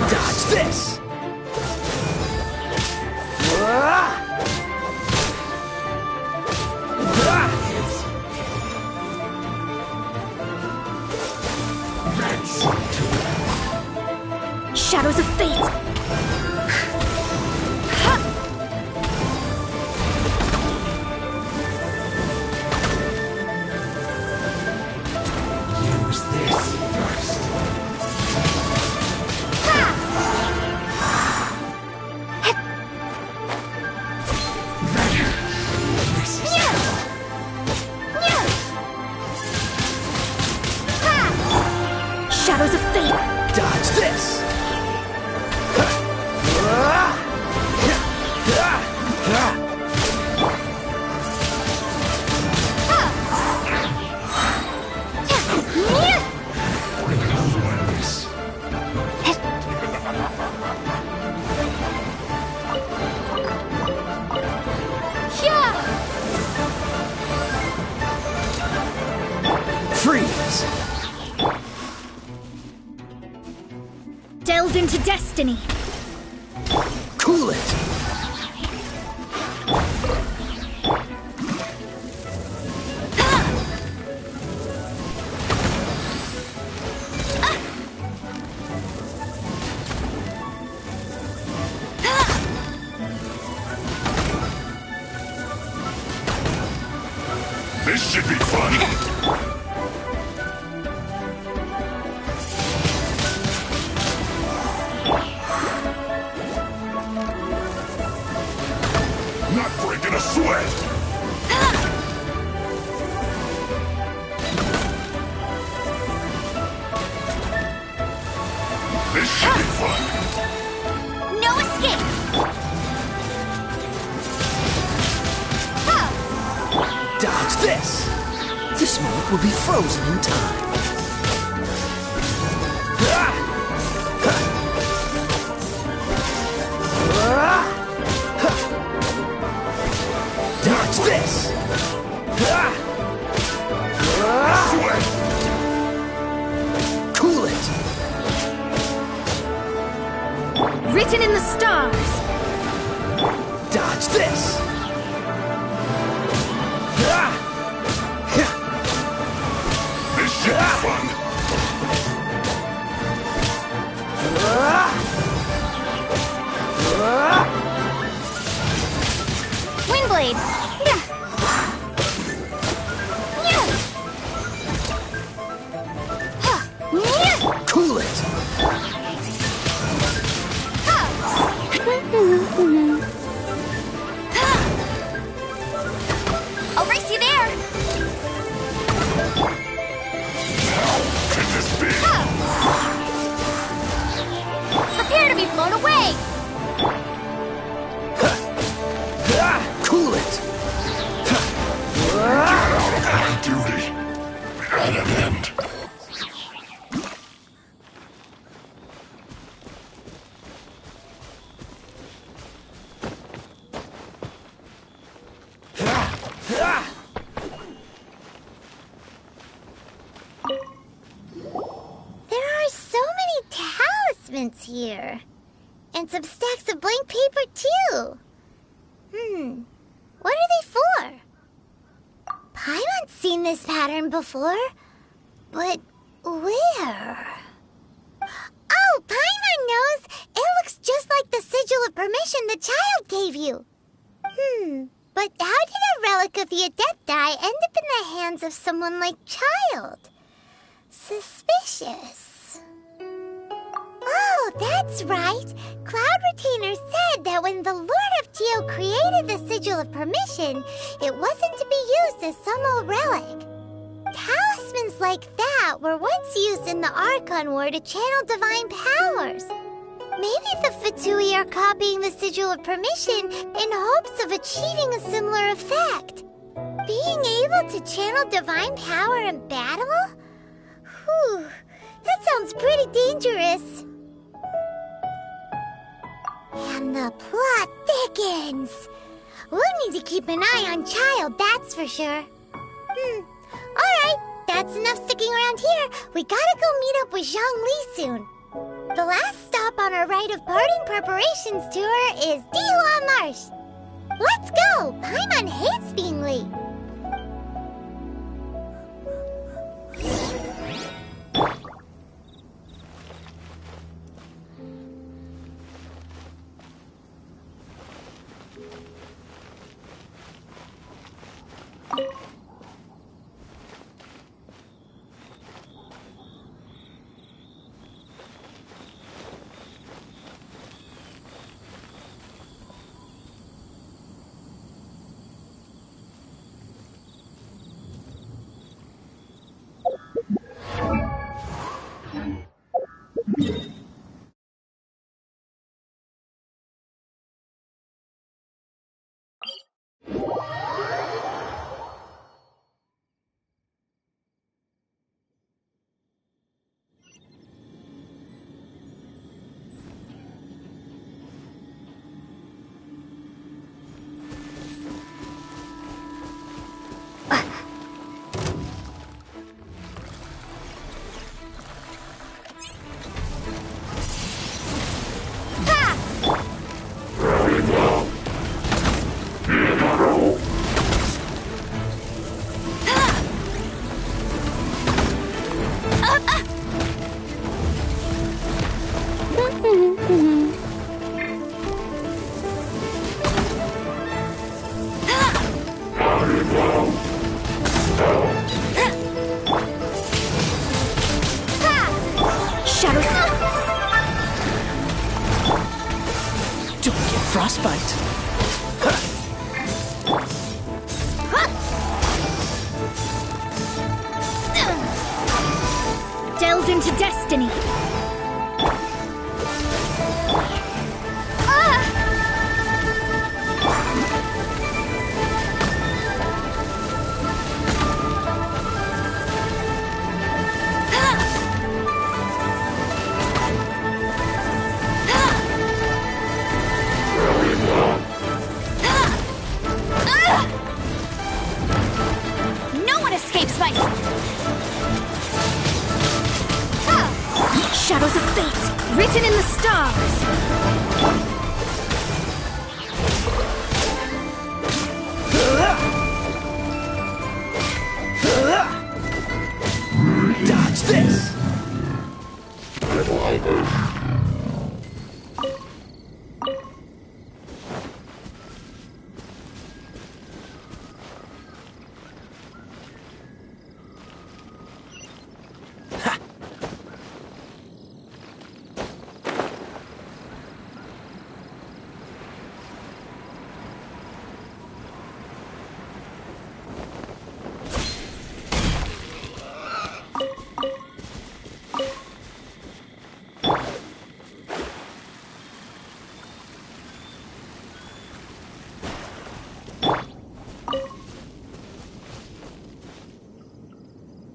Dodge this! Shadows of fate! Use this first. Shadows of fate! Dodge this! Freeze! Delve into destiny! Cool it! This should be fun! Not breaking a sweat! This should be fun! No escape! Dodge this! This moment will be frozen in time. Dodge this! Cool it! Written in the stars! Dodge this! This should be fun! Windblade! Cool it! I'll race you there! How can this be? Prepare to be blown away! Cool it! Get out of my duty! At an end! There are so many talismans here. And some stacks of blank paper, too. What are they for? Paimon's seen this pattern before. But where? Oh, Paimon knows! It looks just like the sigil of permission the child gave you. But how did a relic of the Adepti end up in the hands of someone like Child? Suspicious. Oh, that's right. Cloud Retainer said that when the Lord of Geo created the Sigil of Permission, it wasn't to be used as some old relic. Talismans like that were once used in the Archon War to channel divine powers. Maybe the Fatui are copying the Sigil of Permission in hopes of achieving a similar effect. Being able to channel divine power in battle? Whew, that sounds pretty dangerous. And the plot thickens. We'll need to keep an eye on Child, that's for sure. Alright, that's enough sticking around here. We gotta go meet up with Zhang Li soon. The last stop on our rite of parting preparations tour is Dihua Marsh. Let's go! Paimon hates being late. Delve into destiny. No one escapes my... Shadows of fate, written in the stars. Dodge this!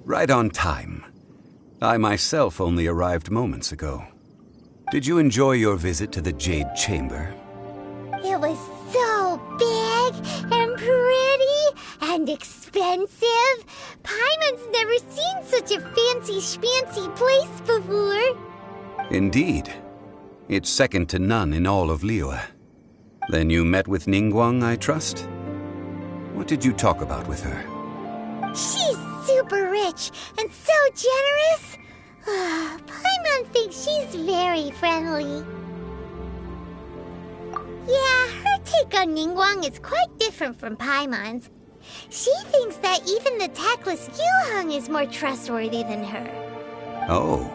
Right on time. I myself only arrived moments ago. Did you enjoy your visit to the Jade Chamber? It was so big and pretty and expensive. Paimon's never seen such a fancy schmancy place before. Indeed. It's second to none in all of Liyue. Then you met with Ningguang, I trust? What did you talk about with her? She's super rich and so generous. Paimon thinks she's very friendly. Yeah, her take on Ningguang is quite different from Paimon's. She thinks that even the tactless Yuheng is more trustworthy than her. Oh,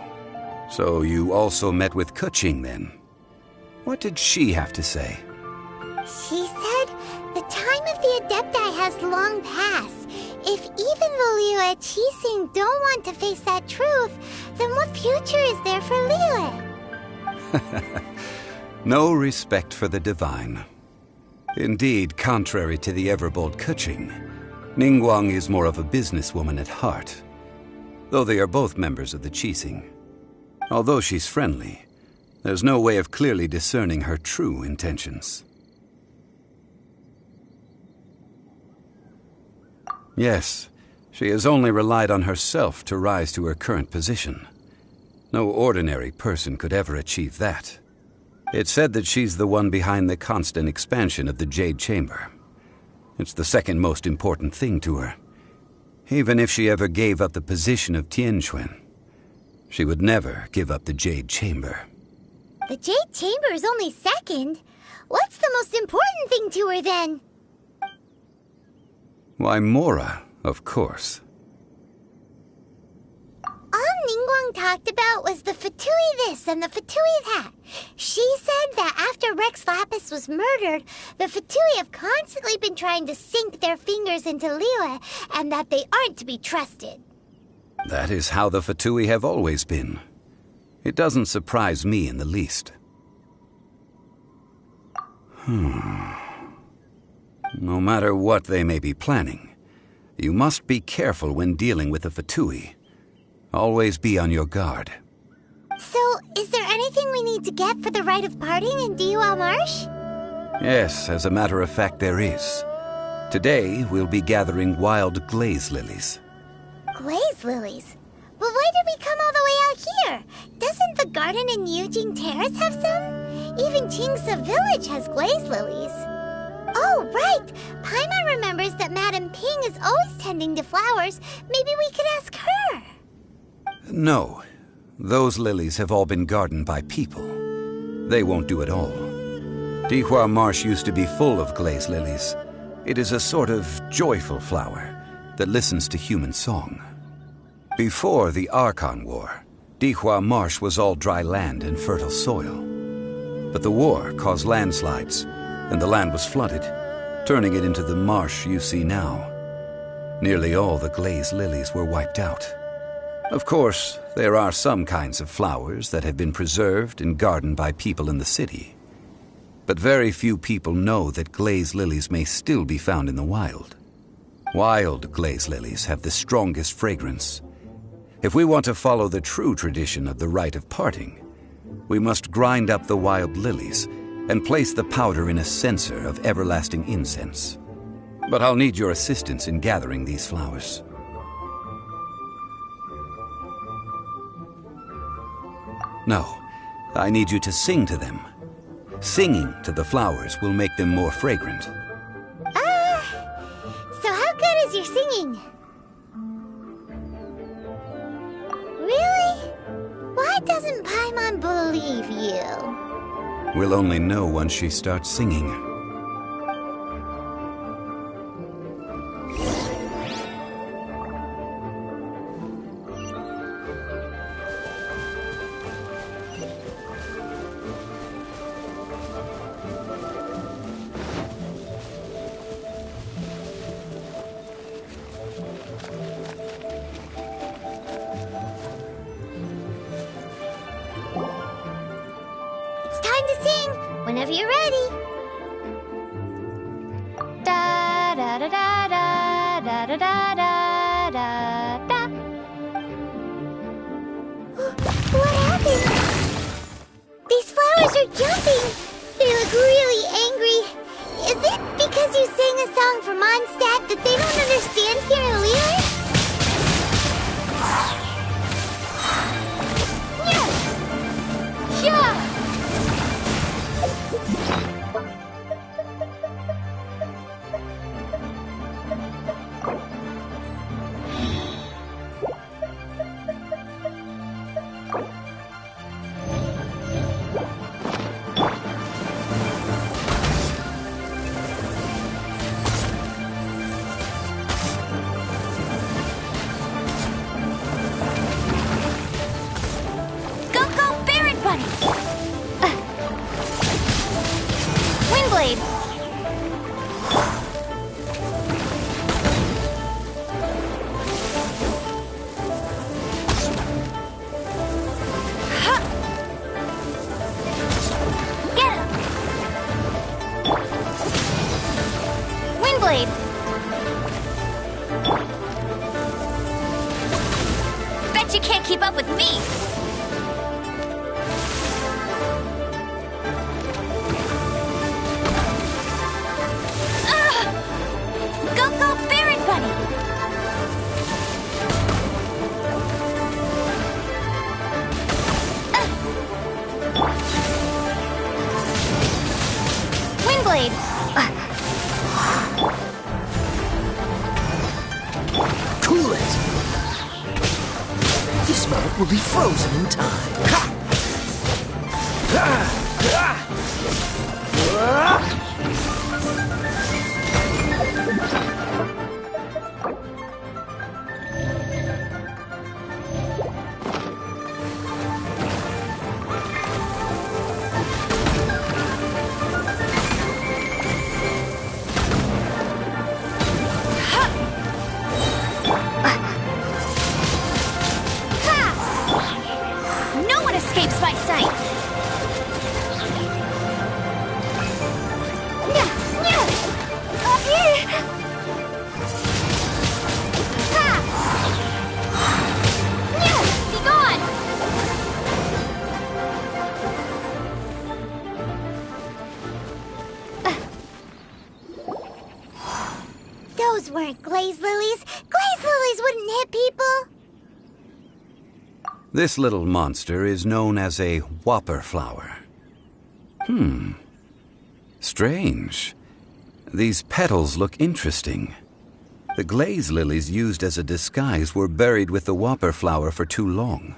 so you also met with Keqing then? What did she have to say? She said the time of the Adepti has long passed. If even the Liyue Qixing don't want to face that truth, then what future is there for Liyue? No respect for the divine. Indeed, contrary to the ever-bold Keqing, Ningguang is more of a businesswoman at heart, though they are both members of the Qixing. Although she's friendly, there's no way of clearly discerning her true intentions. Yes, she has only relied on herself to rise to her current position. No ordinary person could ever achieve that. It's said that she's the one behind the constant expansion of the Jade Chamber. It's the second most important thing to her. Even if she ever gave up the position of Tianquan, she would never give up the Jade Chamber. The Jade Chamber is only second. What's the most important thing to her then? Why, Mora, of course. All Ningguang talked about was the Fatui this and the Fatui that. She said that after Rex Lapis was murdered, the Fatui have constantly been trying to sink their fingers into Liyue, and that they aren't to be trusted. That is how the Fatui have always been. It doesn't surprise me in the least. No matter what they may be planning, you must be careful when dealing with the Fatui. Always be on your guard. So, is there anything we need to get for the rite of parting in Dihua Marsh? Yes, as a matter of fact, there is. Today, we'll be gathering wild glaze lilies. Glaze lilies? But why did we come all the way out here? Doesn't the garden in Yujing Terrace have some? Even Qingse Village has glaze lilies. Oh, right! Paimon remembers that Madame Ping is always tending to flowers. Maybe we could ask her. No. Those lilies have all been gardened by people. They won't do it all. Dihua Marsh used to be full of glaze lilies. It is a sort of joyful flower that listens to human song. Before the Archon War, Dihua Marsh was all dry land and fertile soil. But the war caused landslides, and the land was flooded, turning it into the marsh you see now. Nearly all the glaze lilies were wiped out. Of course, there are some kinds of flowers that have been preserved and gardened by people in the city. But very few people know that glaze lilies may still be found in the wild. Wild glaze lilies have the strongest fragrance. If we want to follow the true tradition of the rite of parting, we must grind up the wild lilies and place the powder in a censer of everlasting incense. But I'll need your assistance in gathering these flowers. No, I need you to sing to them. Singing to the flowers will make them more fragrant. So how good is your singing? Really? Why doesn't Paimon believe you? We'll only know once she starts singing. Whenever you're ready. Da da da da da da da da da da da. What happened? These flowers are jumping. They look really angry. Is it because you sang a song for Mondstadt that they don't understand here in Liyue? Yeah. Keyblade! Cool it! This moment will be frozen in time. Ha! Ha! Ha! No one escapes my sight! Up here! Be gone! Those weren't glaze lilies. Glaze lilies wouldn't hit people. This little monster is known as a whopper flower. Strange. These petals look interesting. The glaze lilies used as a disguise were buried with the whopper flower for too long.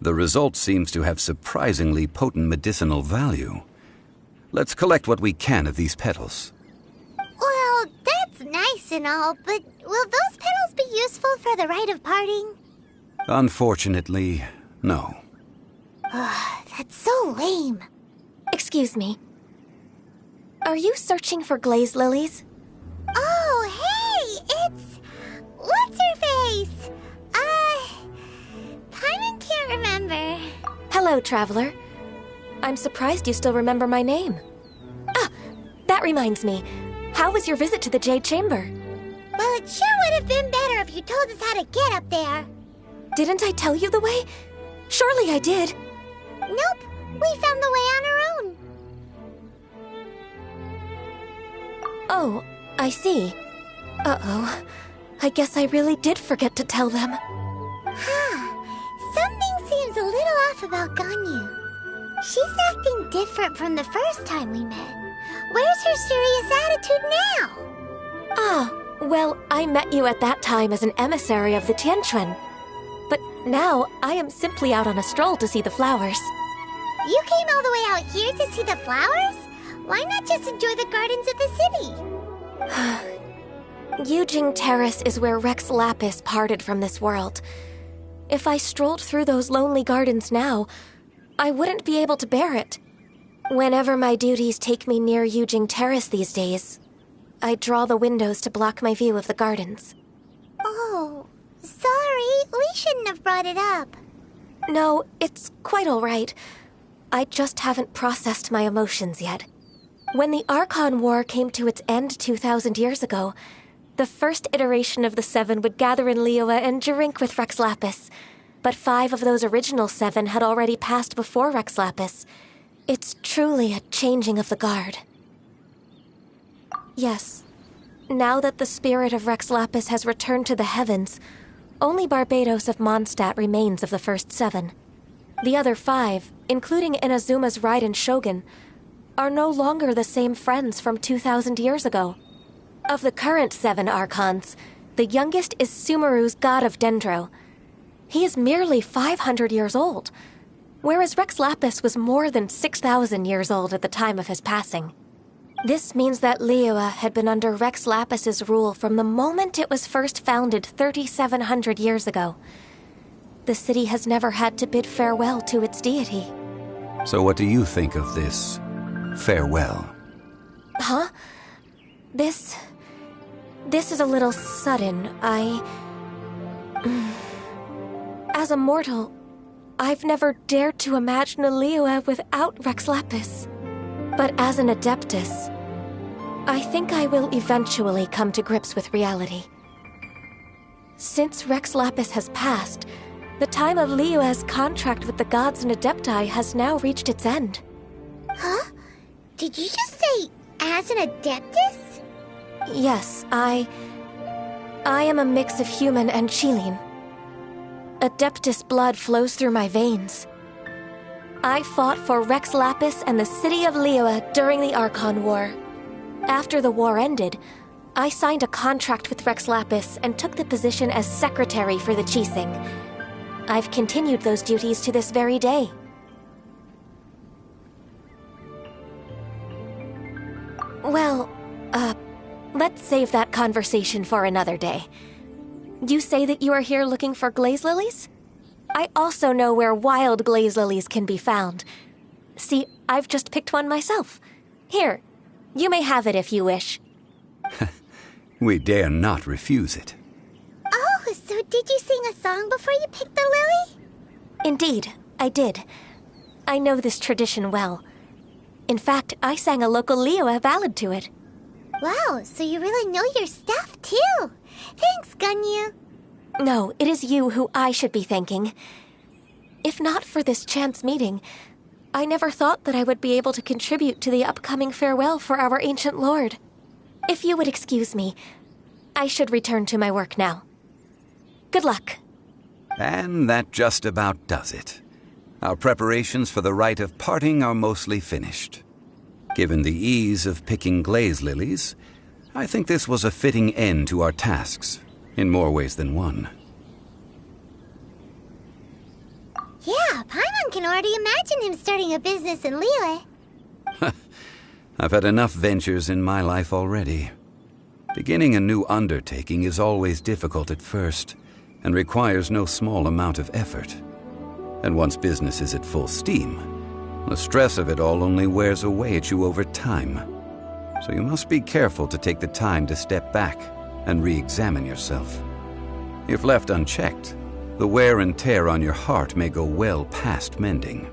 The result seems to have surprisingly potent medicinal value. Let's collect what we can of these petals. Well, that's nice and all, but will those petals be useful for the rite of parting? Unfortunately, no. That's so lame. Excuse me. Are you searching for glaze lilies? Oh, hey! It's... What's-her-face? Paimon can't remember. Hello, traveler. I'm surprised you still remember my name. Ah, that reminds me. How was your visit to the Jade Chamber? Well, it sure would have been better if you told us how to get up there. Didn't I tell you the way? Surely I did. Nope, we found the way on our own. Oh, I see. Uh-oh. I guess I really did forget to tell them. Something seems a little off about Ganyu. She's acting different from the first time we met. Where's her serious attitude now? Ah, well, I met you at that time as an emissary of the Tianquan. But now, I am simply out on a stroll to see the flowers. You came all the way out here to see the flowers? Why not just enjoy the gardens of the city? Yujing Terrace is where Rex Lapis parted from this world. If I strolled through those lonely gardens now, I wouldn't be able to bear it. Whenever my duties take me near Yujing Terrace these days, I draw the windows to block my view of the gardens. Oh, sorry. We shouldn't have brought it up. No, it's quite all right. I just haven't processed my emotions yet. When the Archon War came to its end 2,000 years ago, the first iteration of the Seven would gather in Liyue and drink with Rex Lapis. But 5 of those original 7 had already passed before Rex Lapis. It's truly a changing of the guard. Yes. Now that the spirit of Rex Lapis has returned to the heavens, only Barbados of Mondstadt remains of the first 7. The other 5, including Inazuma's Raiden Shogun, are no longer the same friends from 2,000 years ago. Of the current 7 Archons, the youngest is Sumeru's god of Dendro. He is merely 500 years old, whereas Rex Lapis was more than 6,000 years old at the time of his passing. This means that Liyue had been under Rex Lapis's rule from the moment it was first founded 3,700 years ago. The city has never had to bid farewell to its deity. So what do you think of this farewell? Huh? This is a little sudden. As a mortal, I've never dared to imagine a Liyue without Rex Lapis. But as an Adeptus, I think I will eventually come to grips with reality. Since Rex Lapis has passed, the time of Liyue's contract with the gods and Adepti has now reached its end. Huh? Did you just say, as an Adeptus? Yes, I am a mix of human and Qilin. Adeptus blood flows through my veins. I fought for Rex Lapis and the city of Liyue during the Archon War. After the war ended, I signed a contract with Rex Lapis and took the position as secretary for the Qixing. I've continued those duties to this very day. Well, let's save that conversation for another day. You say that you are here looking for glaze lilies? I also know where wild glaze lilies can be found. See, I've just picked one myself. Here, you may have it if you wish. We dare not refuse it. Oh, so did you sing a song before you picked the lily? Indeed, I did. I know this tradition well. In fact, I sang a local Liyue ballad to it. Wow, so you really know your stuff, too. Thanks, Gunyu. No, it is you who I should be thanking. If not for this chance meeting, I never thought that I would be able to contribute to the upcoming farewell for our ancient lord. If you would excuse me, I should return to my work now. Good luck. And that just about does it. Our preparations for the rite of parting are mostly finished. Given the ease of picking glaze lilies, I think this was a fitting end to our tasks, in more ways than one. Yeah, Paimon can already imagine him starting a business in Liyue. I've had enough ventures in my life already. Beginning a new undertaking is always difficult at first, and requires no small amount of effort. And once business is at full steam, the stress of it all only wears away at you over time. So you must be careful to take the time to step back and re-examine yourself. If left unchecked, the wear and tear on your heart may go well past mending.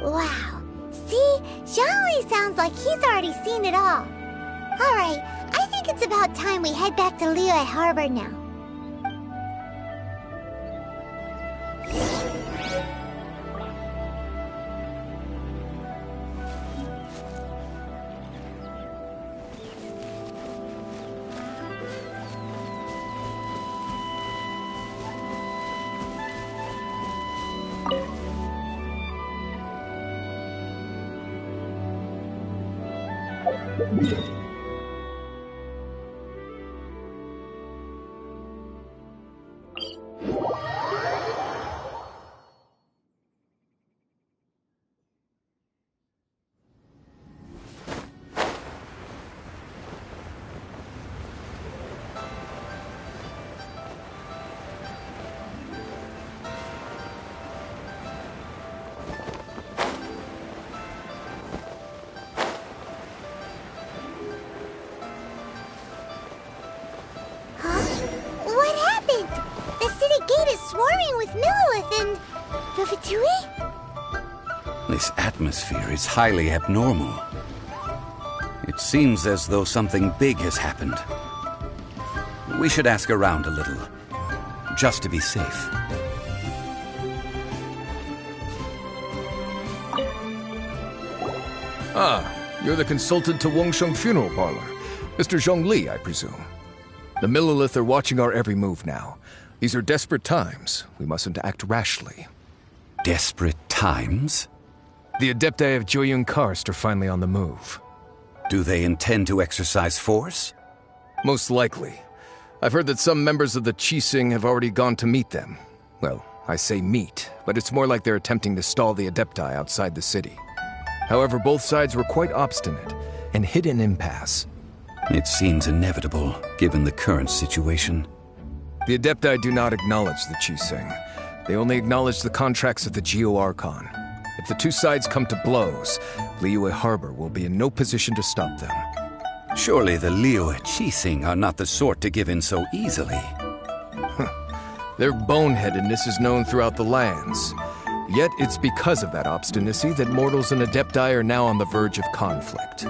Wow. See? Zhongli sounds like he's already seen it all. Alright, I think it's about time we head back to Liyue Harbor now. Swarming with Millilith and the Fatui? This atmosphere is highly abnormal. It seems as though something big has happened. We should ask around a little, just to be safe. Ah, you're the consultant to Wongsheng Funeral Parlor. Mr. Zhongli, I presume. The Millilith are watching our every move now. These are desperate times. We mustn't act rashly. Desperate times? The Adepti of Joyun Karst are finally on the move. Do they intend to exercise force? Most likely. I've heard that some members of the Qixing have already gone to meet them. Well, I say meet, but it's more like they're attempting to stall the Adepti outside the city. However, both sides were quite obstinate and hit an impasse. It seems inevitable, given the current situation. The Adepti do not acknowledge the Qixing. They only acknowledge the contracts of the Geo-Archon. If the two sides come to blows, Liyue Harbor will be in no position to stop them. Surely the Liyue Qixing are not the sort to give in so easily. Their boneheadedness is known throughout the lands. Yet it's because of that obstinacy that mortals and Adepti are now on the verge of conflict.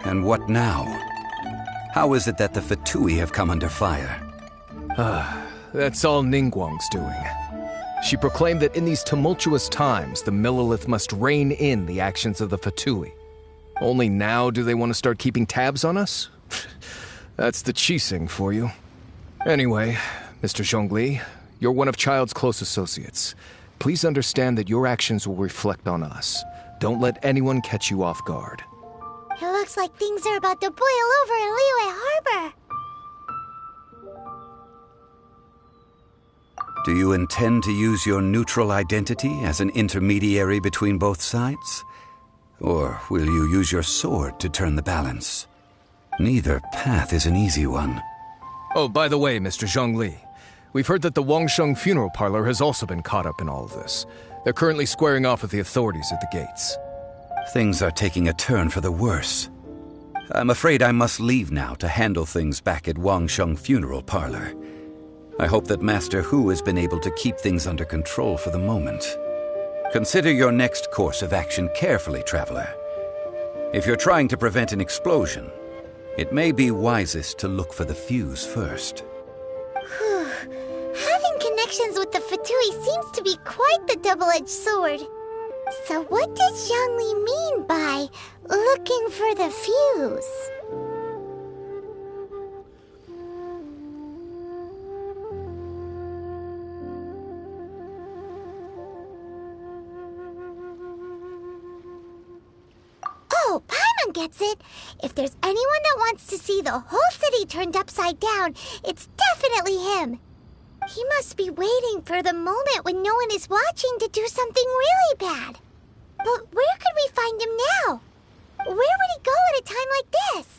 And what now? How is it that the Fatui have come under fire? That's all Ningguang's doing. She proclaimed that in these tumultuous times, the Millilith must rein in the actions of the Fatui. Only now do they want to start keeping tabs on us? That's the Qixing for you. Anyway, Mr. Zhongli, you're one of Child's close associates. Please understand that your actions will reflect on us. Don't let anyone catch you off guard. It looks like things are about to boil over in Liyue Harbor. Do you intend to use your neutral identity as an intermediary between both sides? Or will you use your sword to turn the balance? Neither path is an easy one. Oh, by the way, Mr. Zhongli, we've heard that the Wangsheng funeral parlor has also been caught up in all of this. They're currently squaring off with the authorities at the gates. Things are taking a turn for the worse. I'm afraid I must leave now to handle things back at Wangsheng funeral parlor. I hope that Master Hu has been able to keep things under control for the moment. Consider your next course of action carefully, traveler. If you're trying to prevent an explosion, it may be wisest to look for the fuse first. Having connections with the Fatui seems to be quite the double-edged sword. So what does Zhongli mean by looking for the fuse? Oh, Paimon gets it. If there's anyone that wants to see the whole city turned upside down, it's definitely him. He must be waiting for the moment when no one is watching to do something really bad. But where could we find him now? Where would he go at a time like this?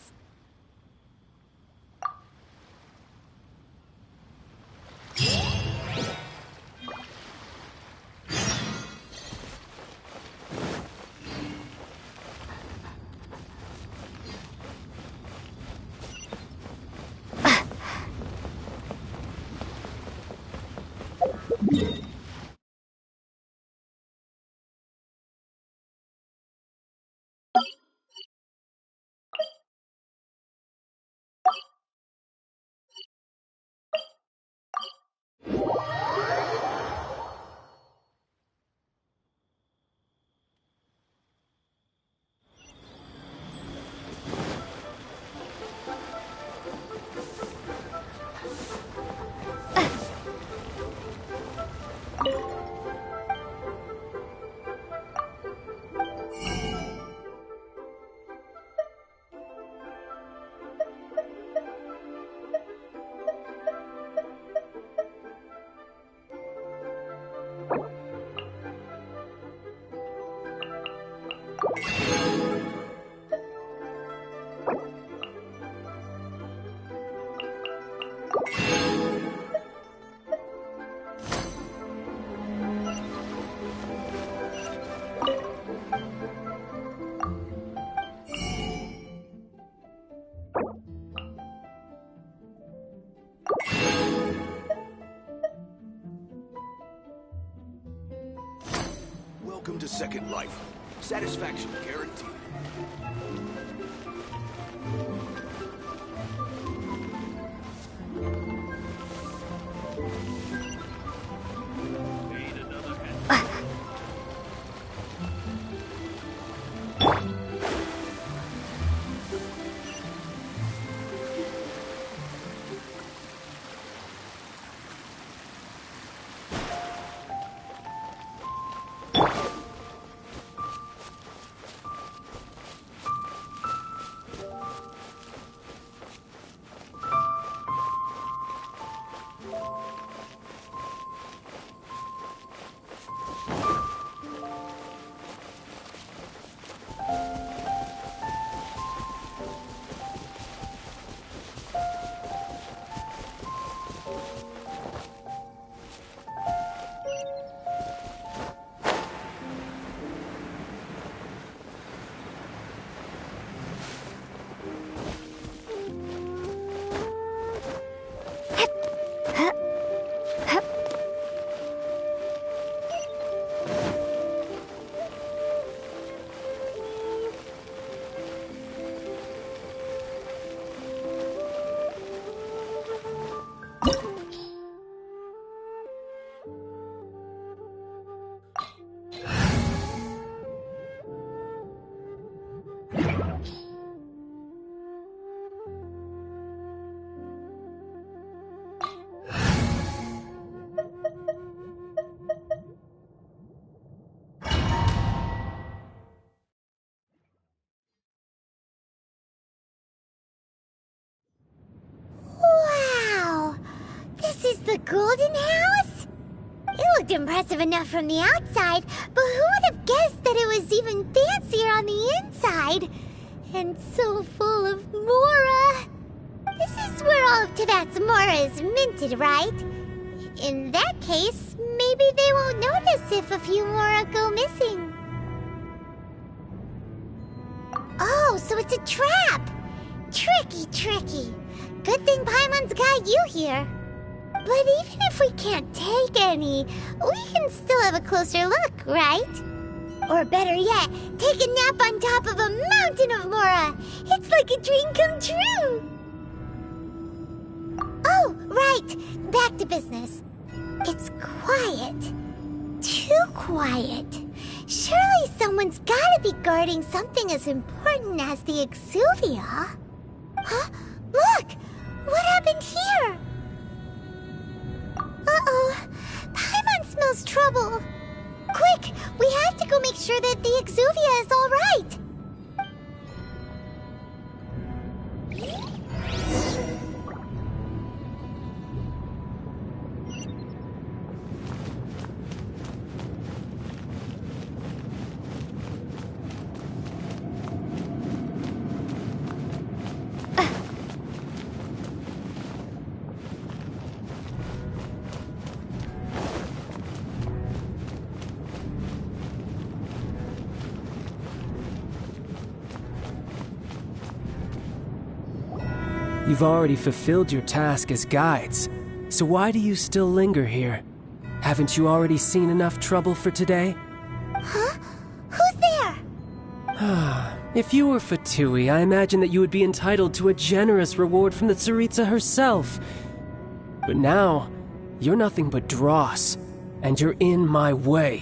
Welcome to Second Life. Satisfaction guaranteed. golden house? It looked impressive enough from the outside, but who would have guessed that it was even fancier on the inside? And so full of Mora. This is where all of Teyvat's Mora is minted, right? In that case, maybe they won't notice if a few Mora go missing. Oh, so it's a trap! Tricky, tricky. Good thing Paimon's got you here. But even if we can't take any, we can still have a closer look, right? Or better yet, take a nap on top of a mountain of Mora. It's like a dream come true. Oh, right. Back to business. It's quiet. Too quiet. Surely someone's gotta be guarding something as important as the Exuvia. Huh? Look! What happened here? Uh-oh. Paimon smells trouble. Quick! We have to go make sure that the Exuvia is all right. You've already fulfilled your task as guides, so why do you still linger here? Haven't you already seen enough trouble for today? Huh? Who's there? If you were Fatui, I imagine that you would be entitled to a generous reward from the Tsaritsa herself. But now, you're nothing but dross, and you're in my way.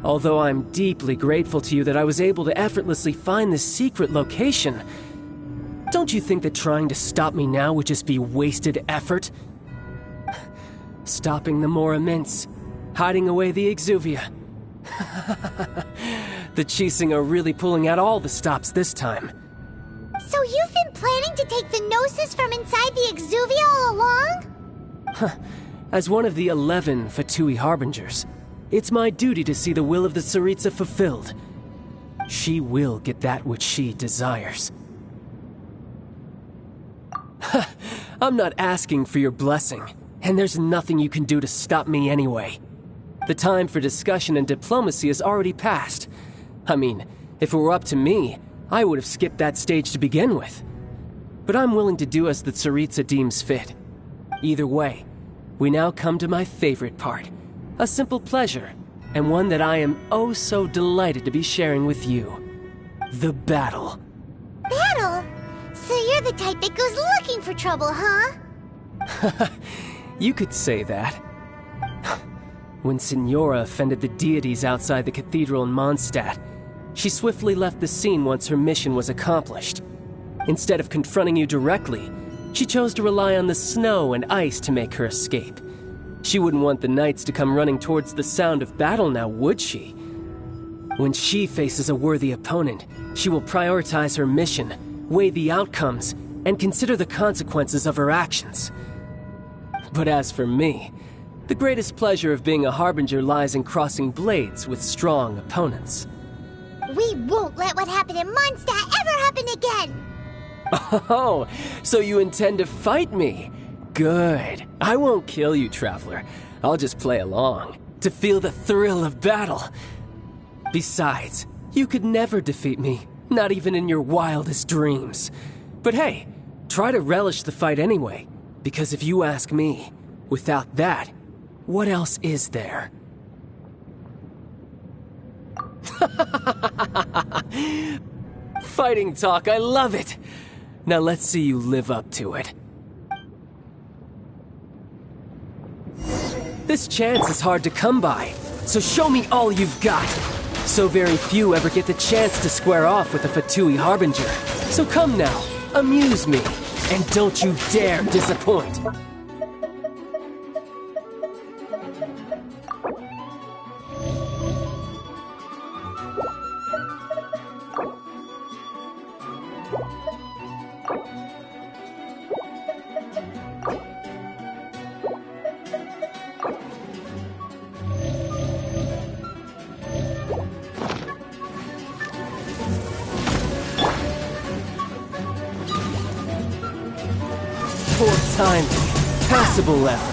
Although I'm deeply grateful to you that I was able to effortlessly find this secret location, don't you think that trying to stop me now would just be wasted effort? Stopping the Mora Mints, hiding away the Exuvia. The Chising are really pulling out all the stops this time. So you've been planning to take the Gnosis from inside the Exuvia all along? As one of the 11 Fatui Harbingers, it's my duty to see the will of the Tsaritsa fulfilled. She will get that which she desires. I'm not asking for your blessing, and there's nothing you can do to stop me anyway. The time for discussion and diplomacy has already passed. I mean, if it were up to me, I would have skipped that stage to begin with. But I'm willing to do as the Tsaritsa deems fit. Either way, we now come to my favorite part. A simple pleasure, and one that I am oh so delighted to be sharing with you. The battle. Battle? So you're the type that goes looking for trouble, huh? You could say that. When Signora offended the deities outside the cathedral in Mondstadt, she swiftly left the scene once her mission was accomplished. Instead of confronting you directly, she chose to rely on the snow and ice to make her escape. She wouldn't want the knights to come running towards the sound of battle now, would she? When she faces a worthy opponent, she will prioritize her mission, weigh the outcomes, and consider the consequences of her actions. But as for me, the greatest pleasure of being a Harbinger lies in crossing blades with strong opponents. We won't let what happened in Mondstadt ever happen again! Oh, so you intend to fight me? Good. I won't kill you, Traveler. I'll just play along, to feel the thrill of battle. Besides, you could never defeat me, not even in your wildest dreams. But hey, try to relish the fight anyway, because if you ask me, without that, what else is there? Fighting talk, I love it! Now let's see you live up to it. This chance is hard to come by, so show me all you've got. So very few ever get the chance to square off with a Fatui Harbinger. So come now, amuse me, and don't you dare disappoint. Poor timing. Passable effort.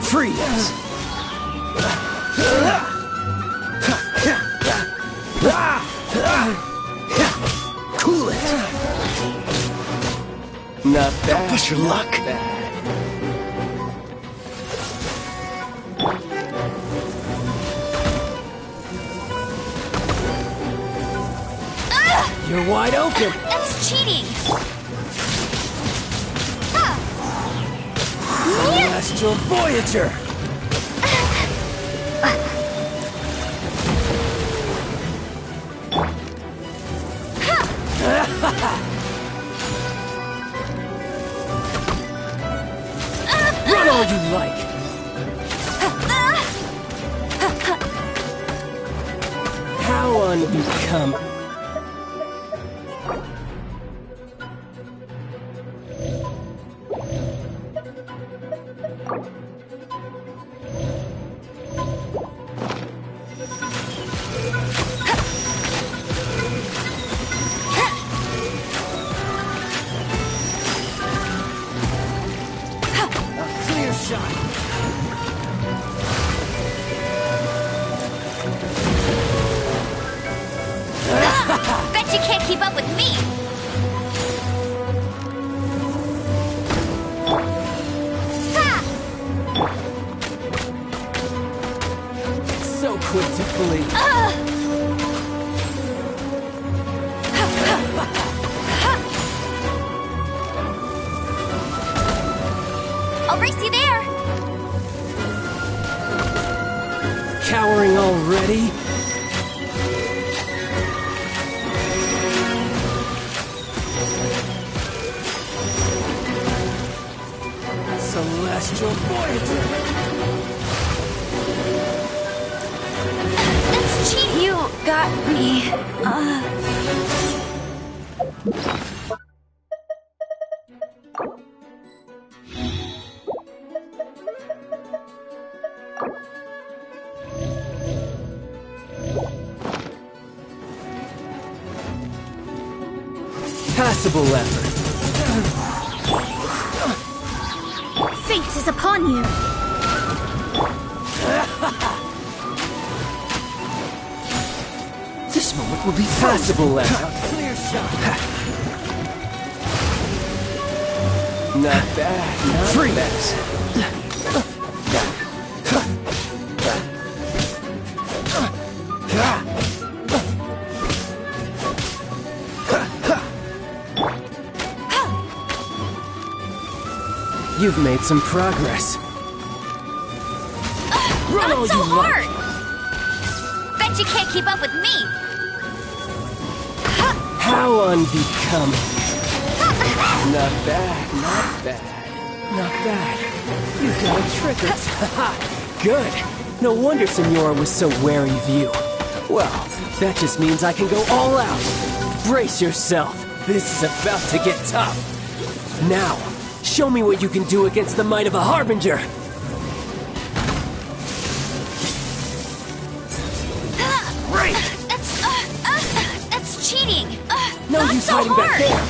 Freeze! Cool it! Not bad. Don't push your luck. Not bad. You're wide open. That's cheating. Celestial Voyager. Run all you like. How unbecoming. Clear shot! Bet you can't keep up with me. So quick to flee. I'll race you there. Cowering already? Celestial Voyager! That's cheating. You got me. Passable effort. Fate is upon you. This moment will be Passable effort. Clear shot! Not bad. Not Freeze! You've made some progress. Run all Not so you hard. like. Bet you can't keep up with me. How unbecoming. Not bad, not bad, not bad. You've got a trick or two. Good. No wonder Senora was so wary of you. Well, that just means I can go all out. Brace yourself. This is about to get tough. Now, show me what you can do against the might of a Harbinger. Right. That's cheating. No Not use so hiding hard. back there.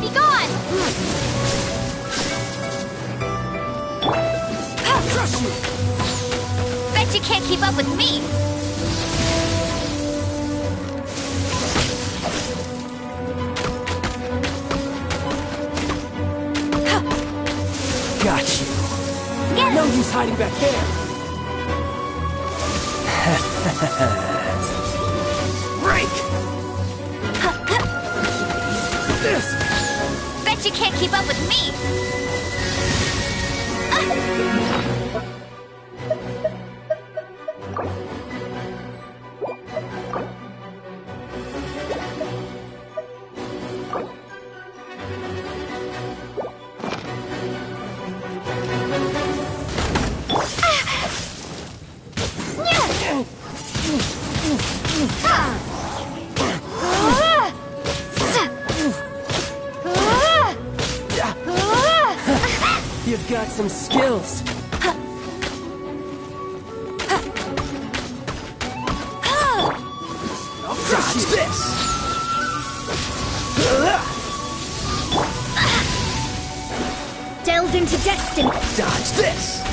Be gone. Crush you! Bet you can't keep up with me. Got you. Get No him. use hiding back there. Break! This. Bet Bet you can't keep up with me! You've got some skills. Dodge this! Delve into destiny! Dodge this!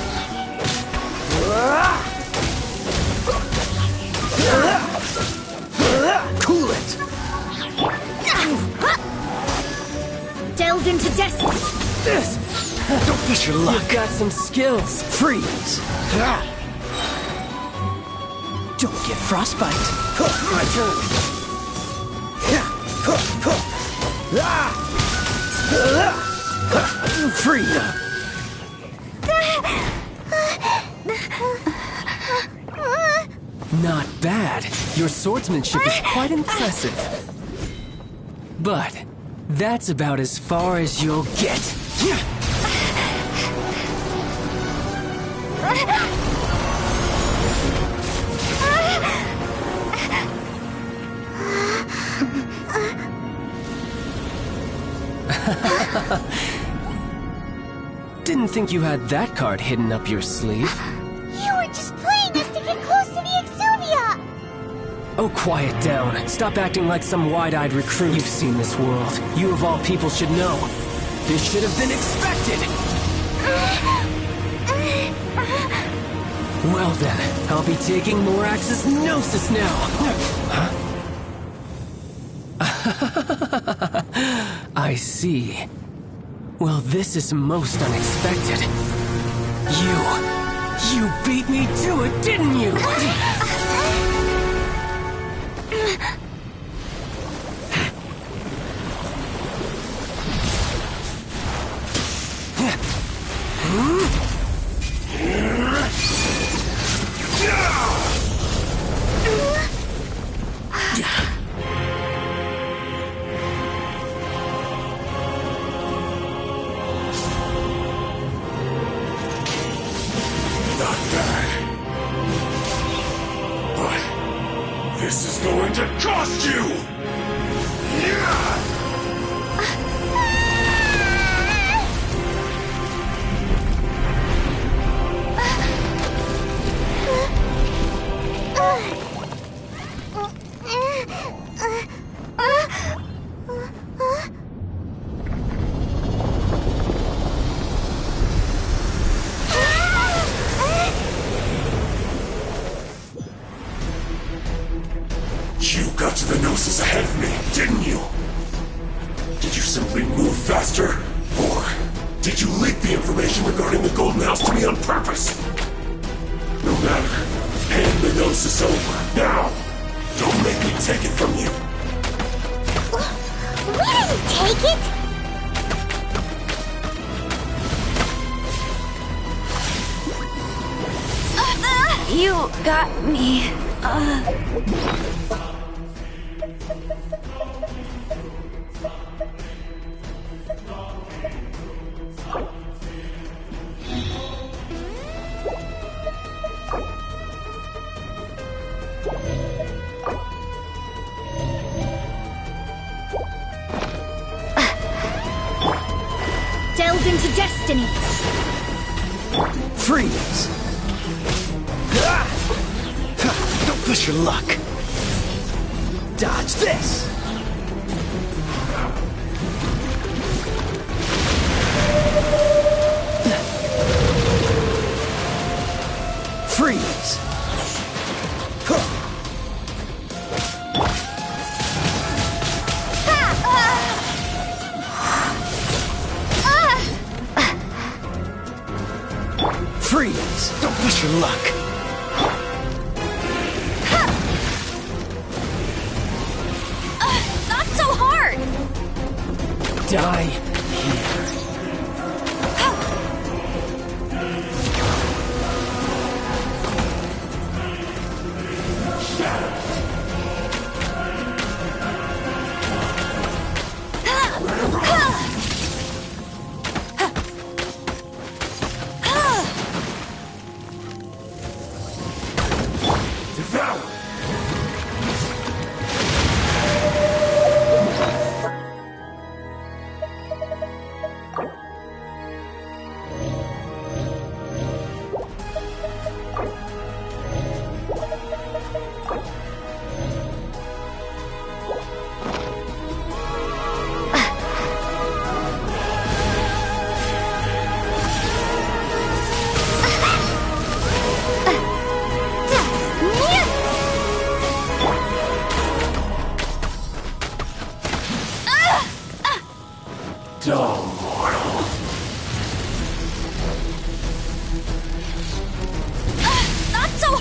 Cool it! Delve into destiny! This! Don't push your luck! You've got some skills. Freeze! Don't get frostbite! My turn. Free! Not bad. Your swordsmanship is quite impressive. But that's about as far as you'll get. Didn't think you had that card hidden up your sleeve. You were just playing us to get close to the Exuvia! Oh, quiet down. Stop acting like some wide-eyed recruit. You've seen this world. You of all people should know. This should have been expected! Well then, I'll be taking Morax's Gnosis now! Huh? I see. Well, this is most unexpected. You beat me to it, didn't you? This is going to cost you! You got to the Gnosis ahead of me, didn't you? Did you simply move faster? Or did you leak the information regarding the Golden House to me on purpose? No matter. Hand the Gnosis over, now! Don't make me take it from you! We didn't take it! You got me. Delve into destiny. Freeze! Don't push your luck! Dodge this! Freeze! Freeze! Don't push your luck! Not so hard! Die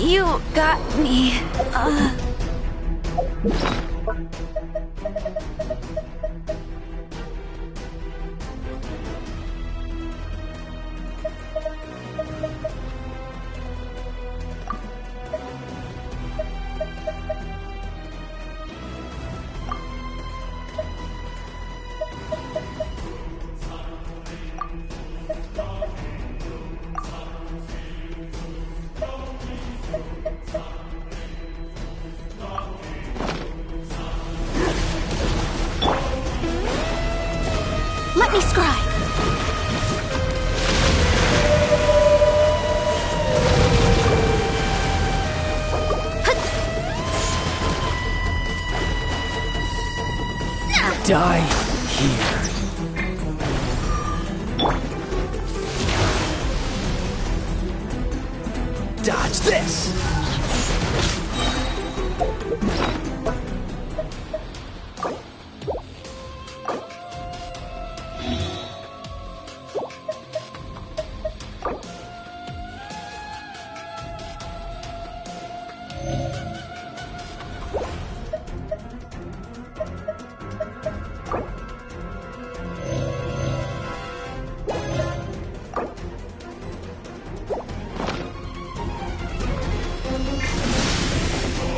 You got me. Let me scry. Die here. Dodge this!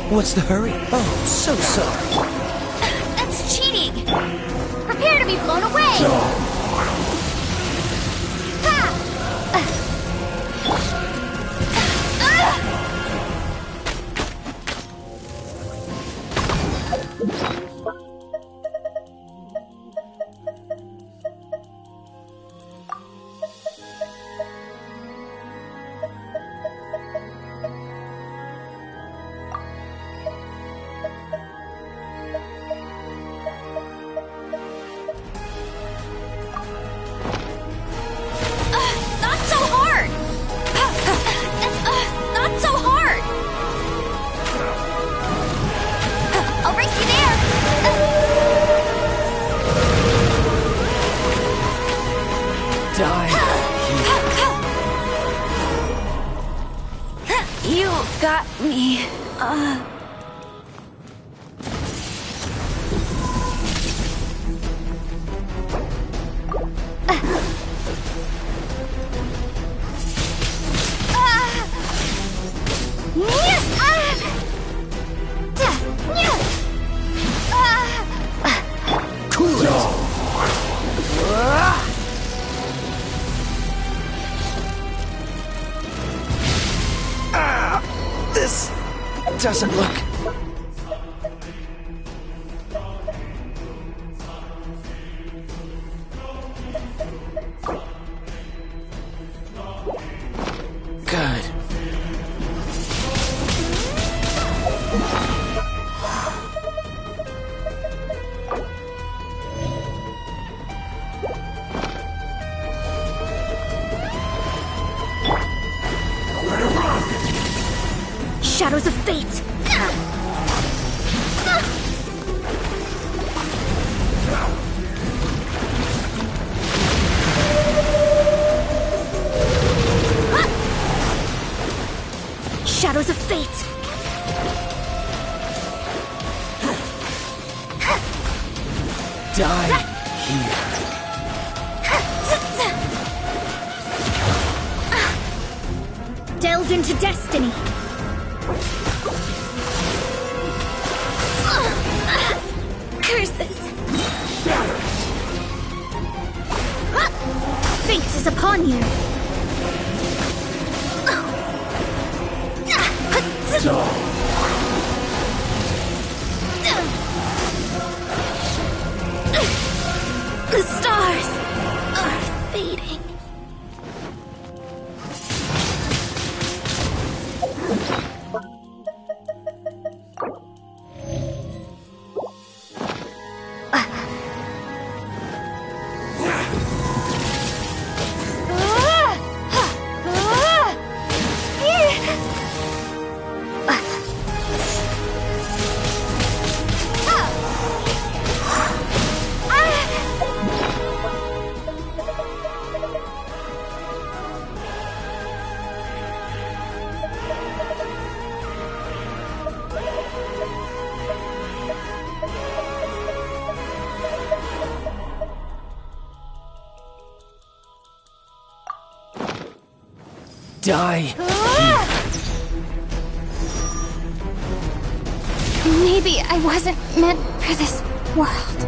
What's the hurry? Oh, so sorry. That's cheating! Prepare to be blown away! You got me. Cool it! This doesn't look... good. Shadows of fate! Shadows of fate! Die here. Delve into destiny! Curses! Fate is upon you! The stars are fading. Die. Maybe I wasn't meant for this world.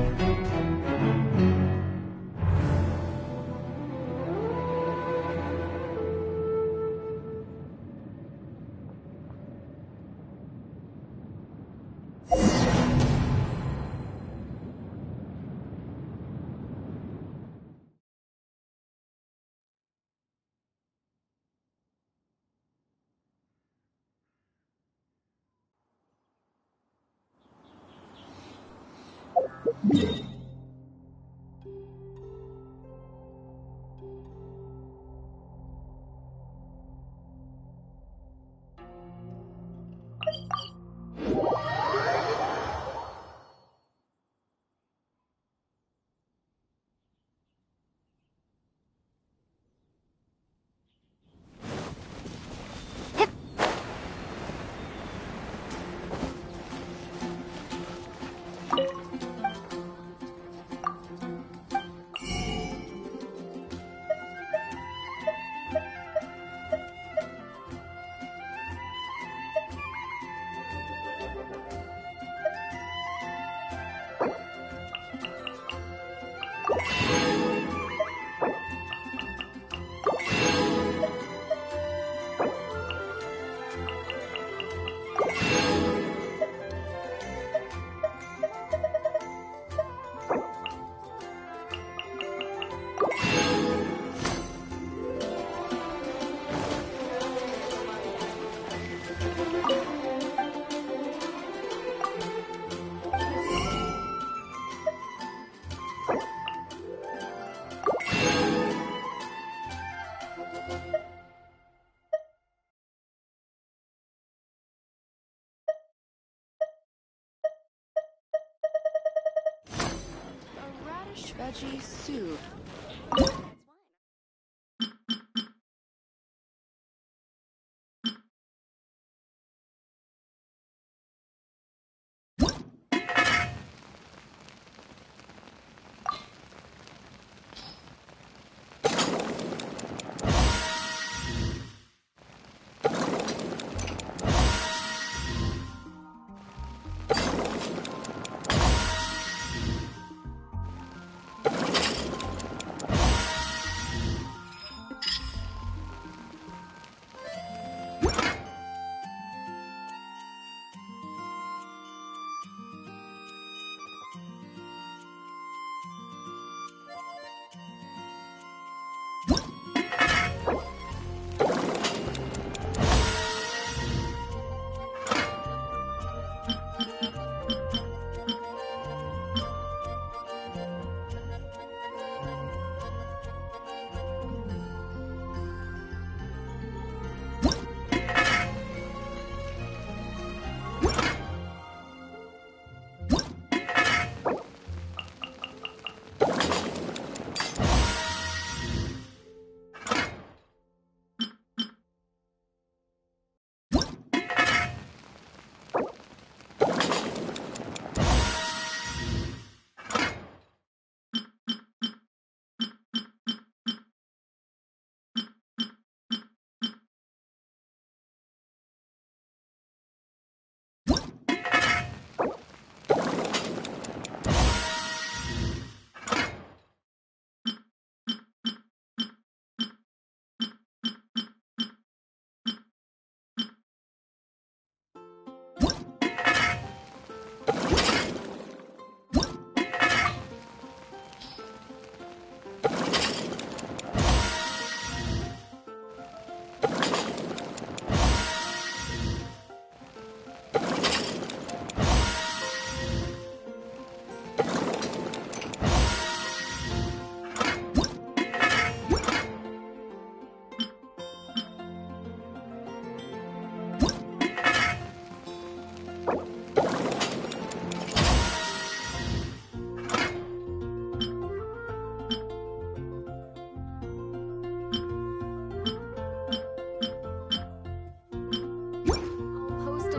Veggie soup.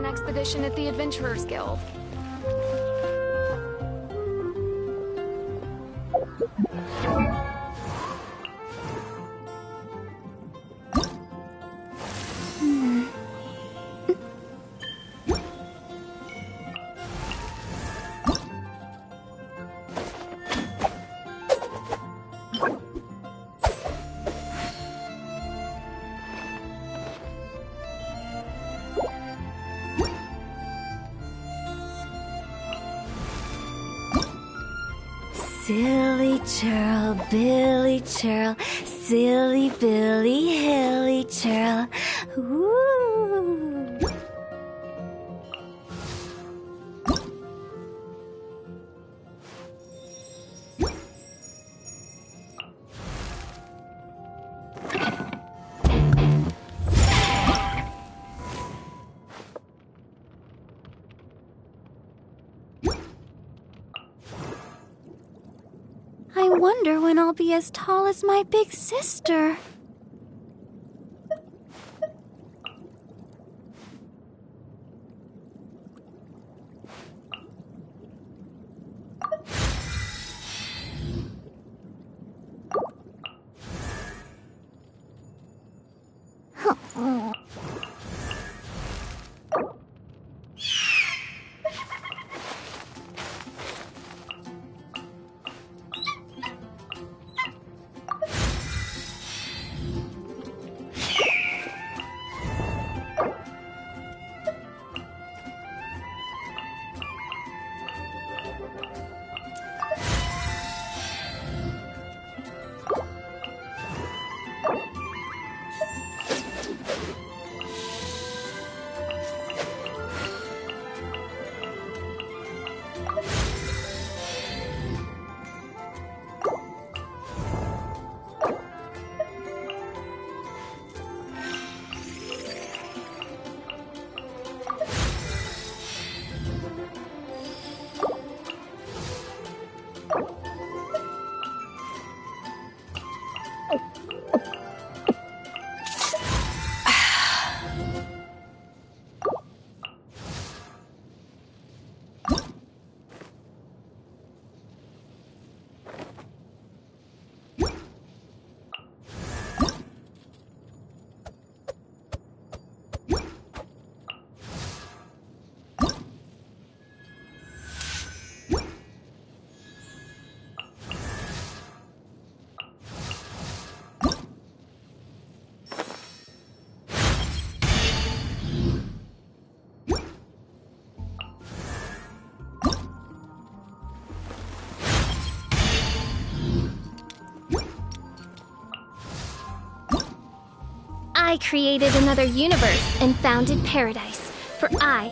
Expedition at the Adventurers Guild. Silly churl, Billy churl, silly Billy, hilly churl. Woo! I wonder when I'll be as tall as my big sister. I created another universe and founded paradise, for I...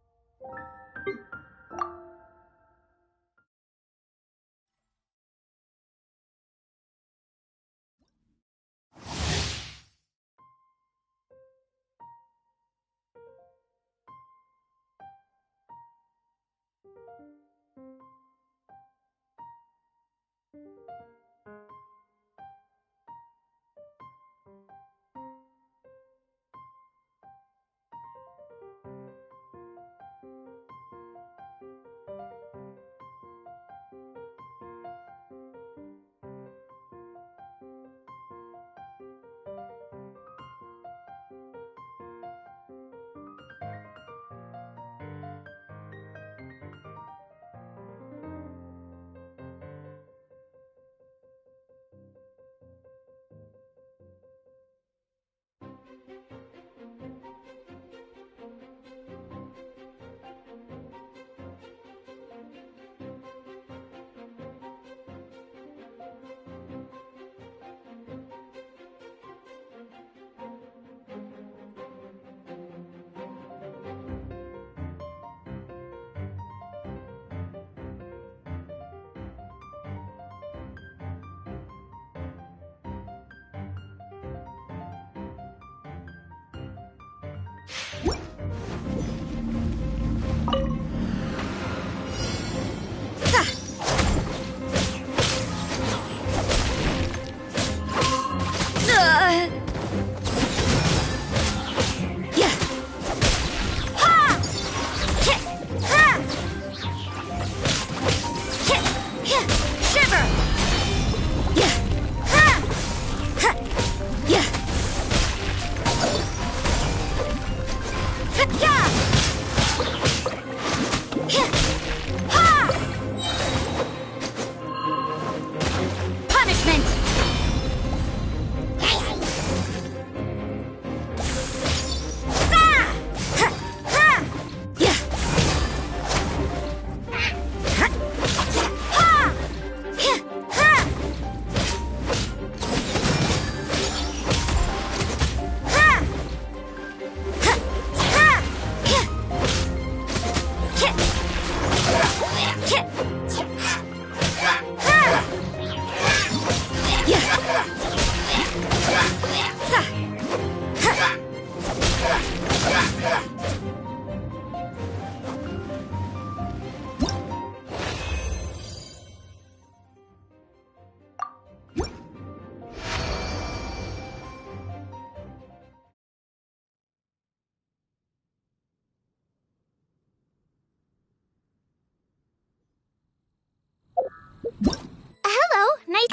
Hello, nice.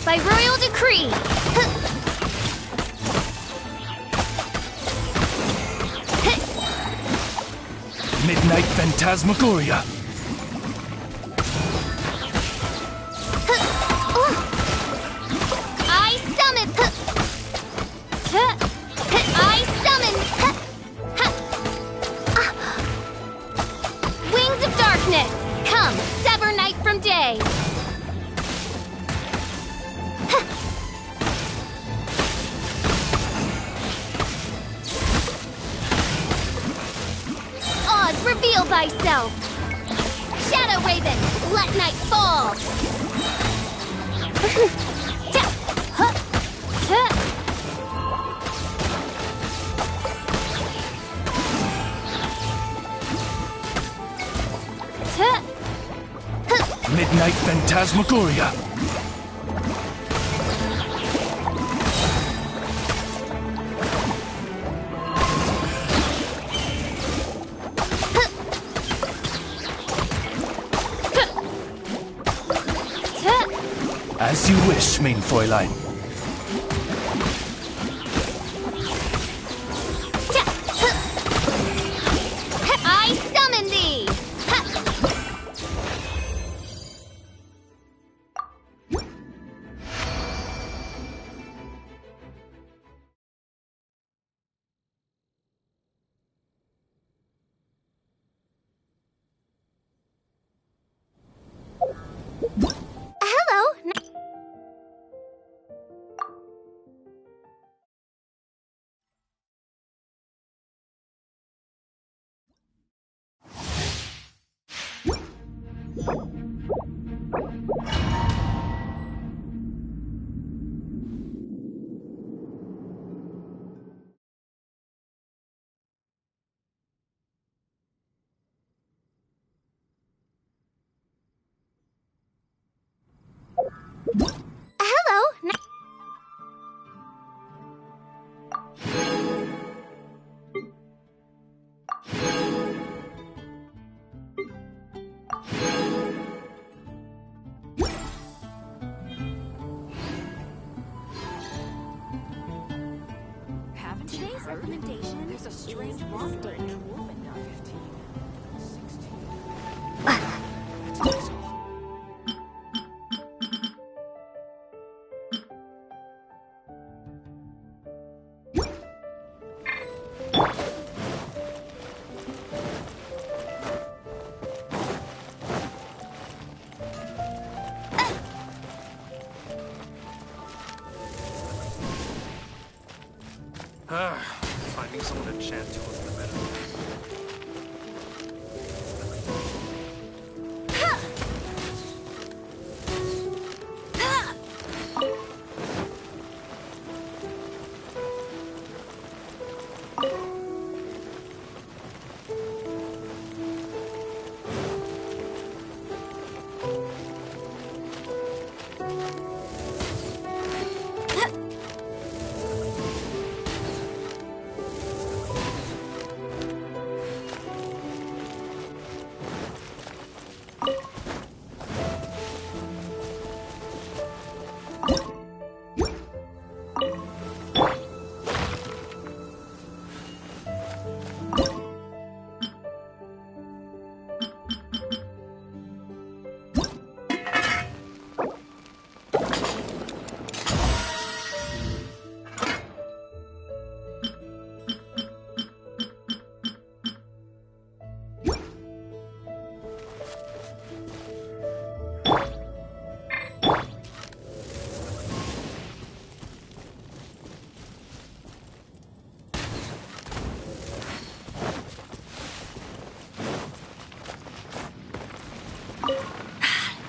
By royal decree. Midnight Phantasmagoria. I summon. I summon. Wings of darkness. Come, sever night from day. Oz, reveal thyself. Shadow Raven, let night fall. Midnight Phantasmagoria. As you wish, mein Fräulein. I summon thee! Hello. Hello. Today's recommendation is a strange walk date. someone to chat to would be better.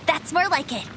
That's more like it.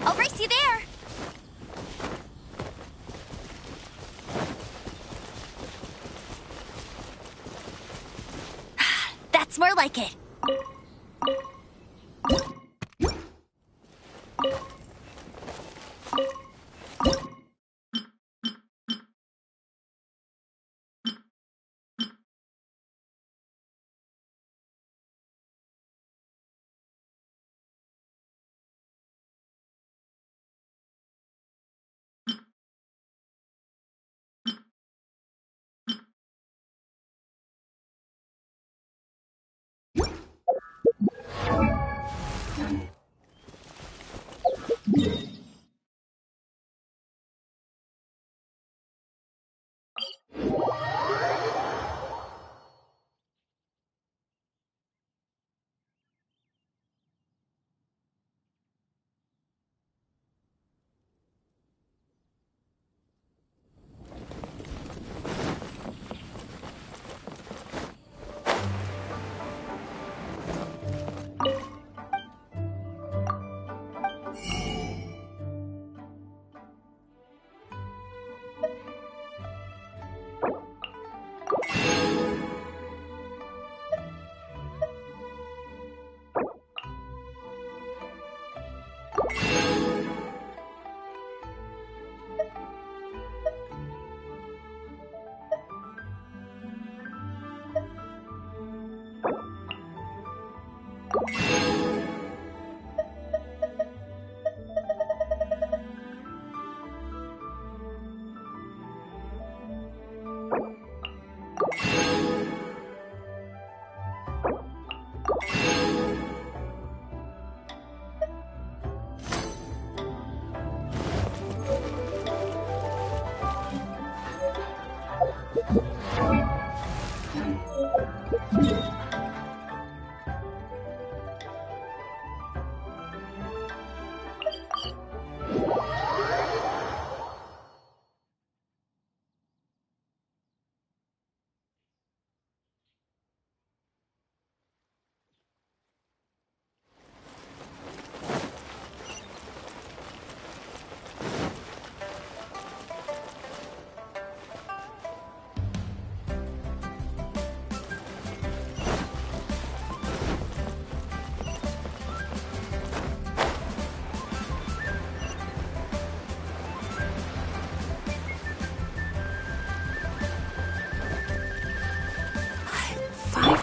I'll race you there! That's more like it.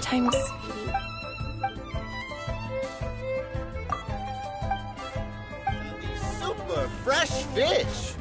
Times. Super fresh fish!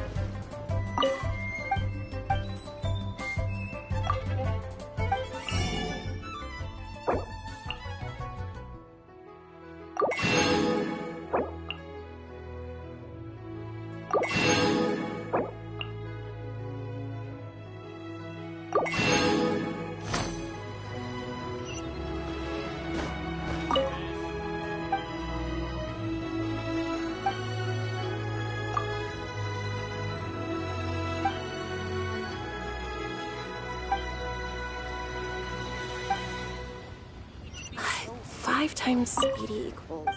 Five times speedy equals...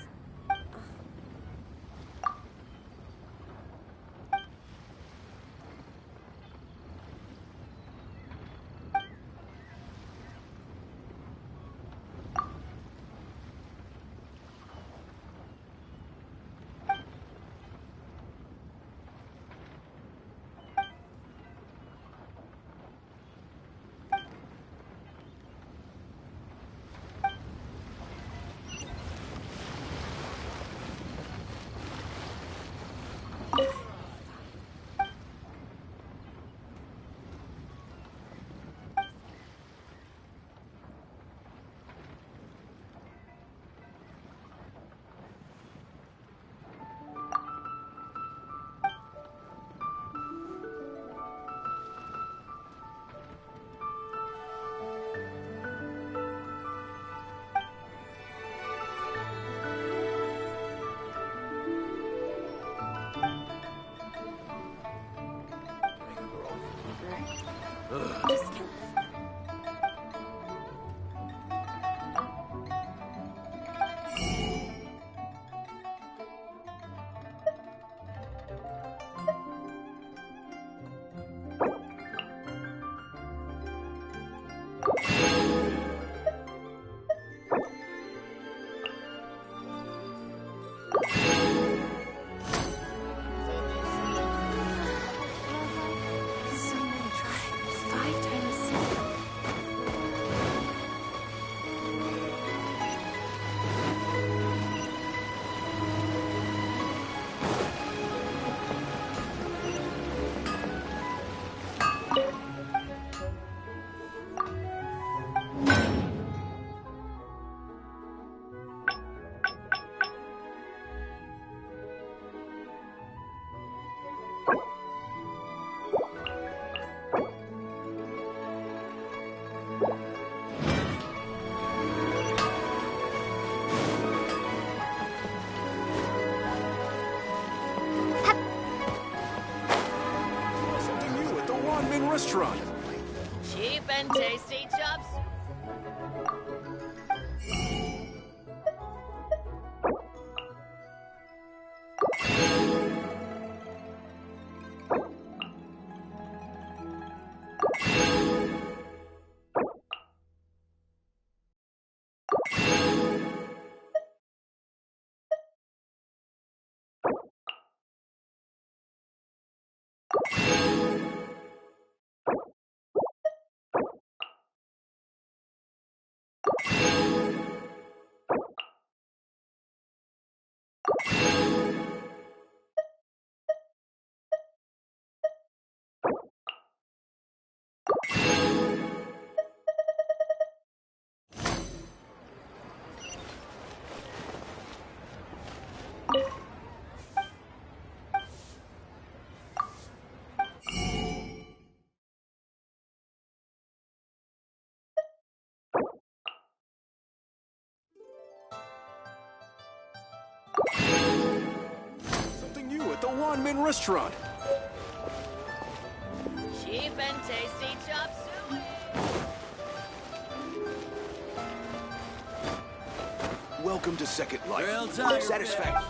Restaurant. Cheap and tasty chops. Something new at the Wanmin Restaurant. Cheap and tasty chop suey. Welcome to Second Life. Real tiger Satisfaction.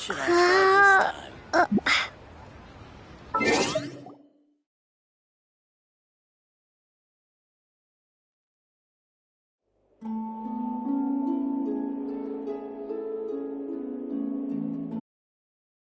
Should I try this time?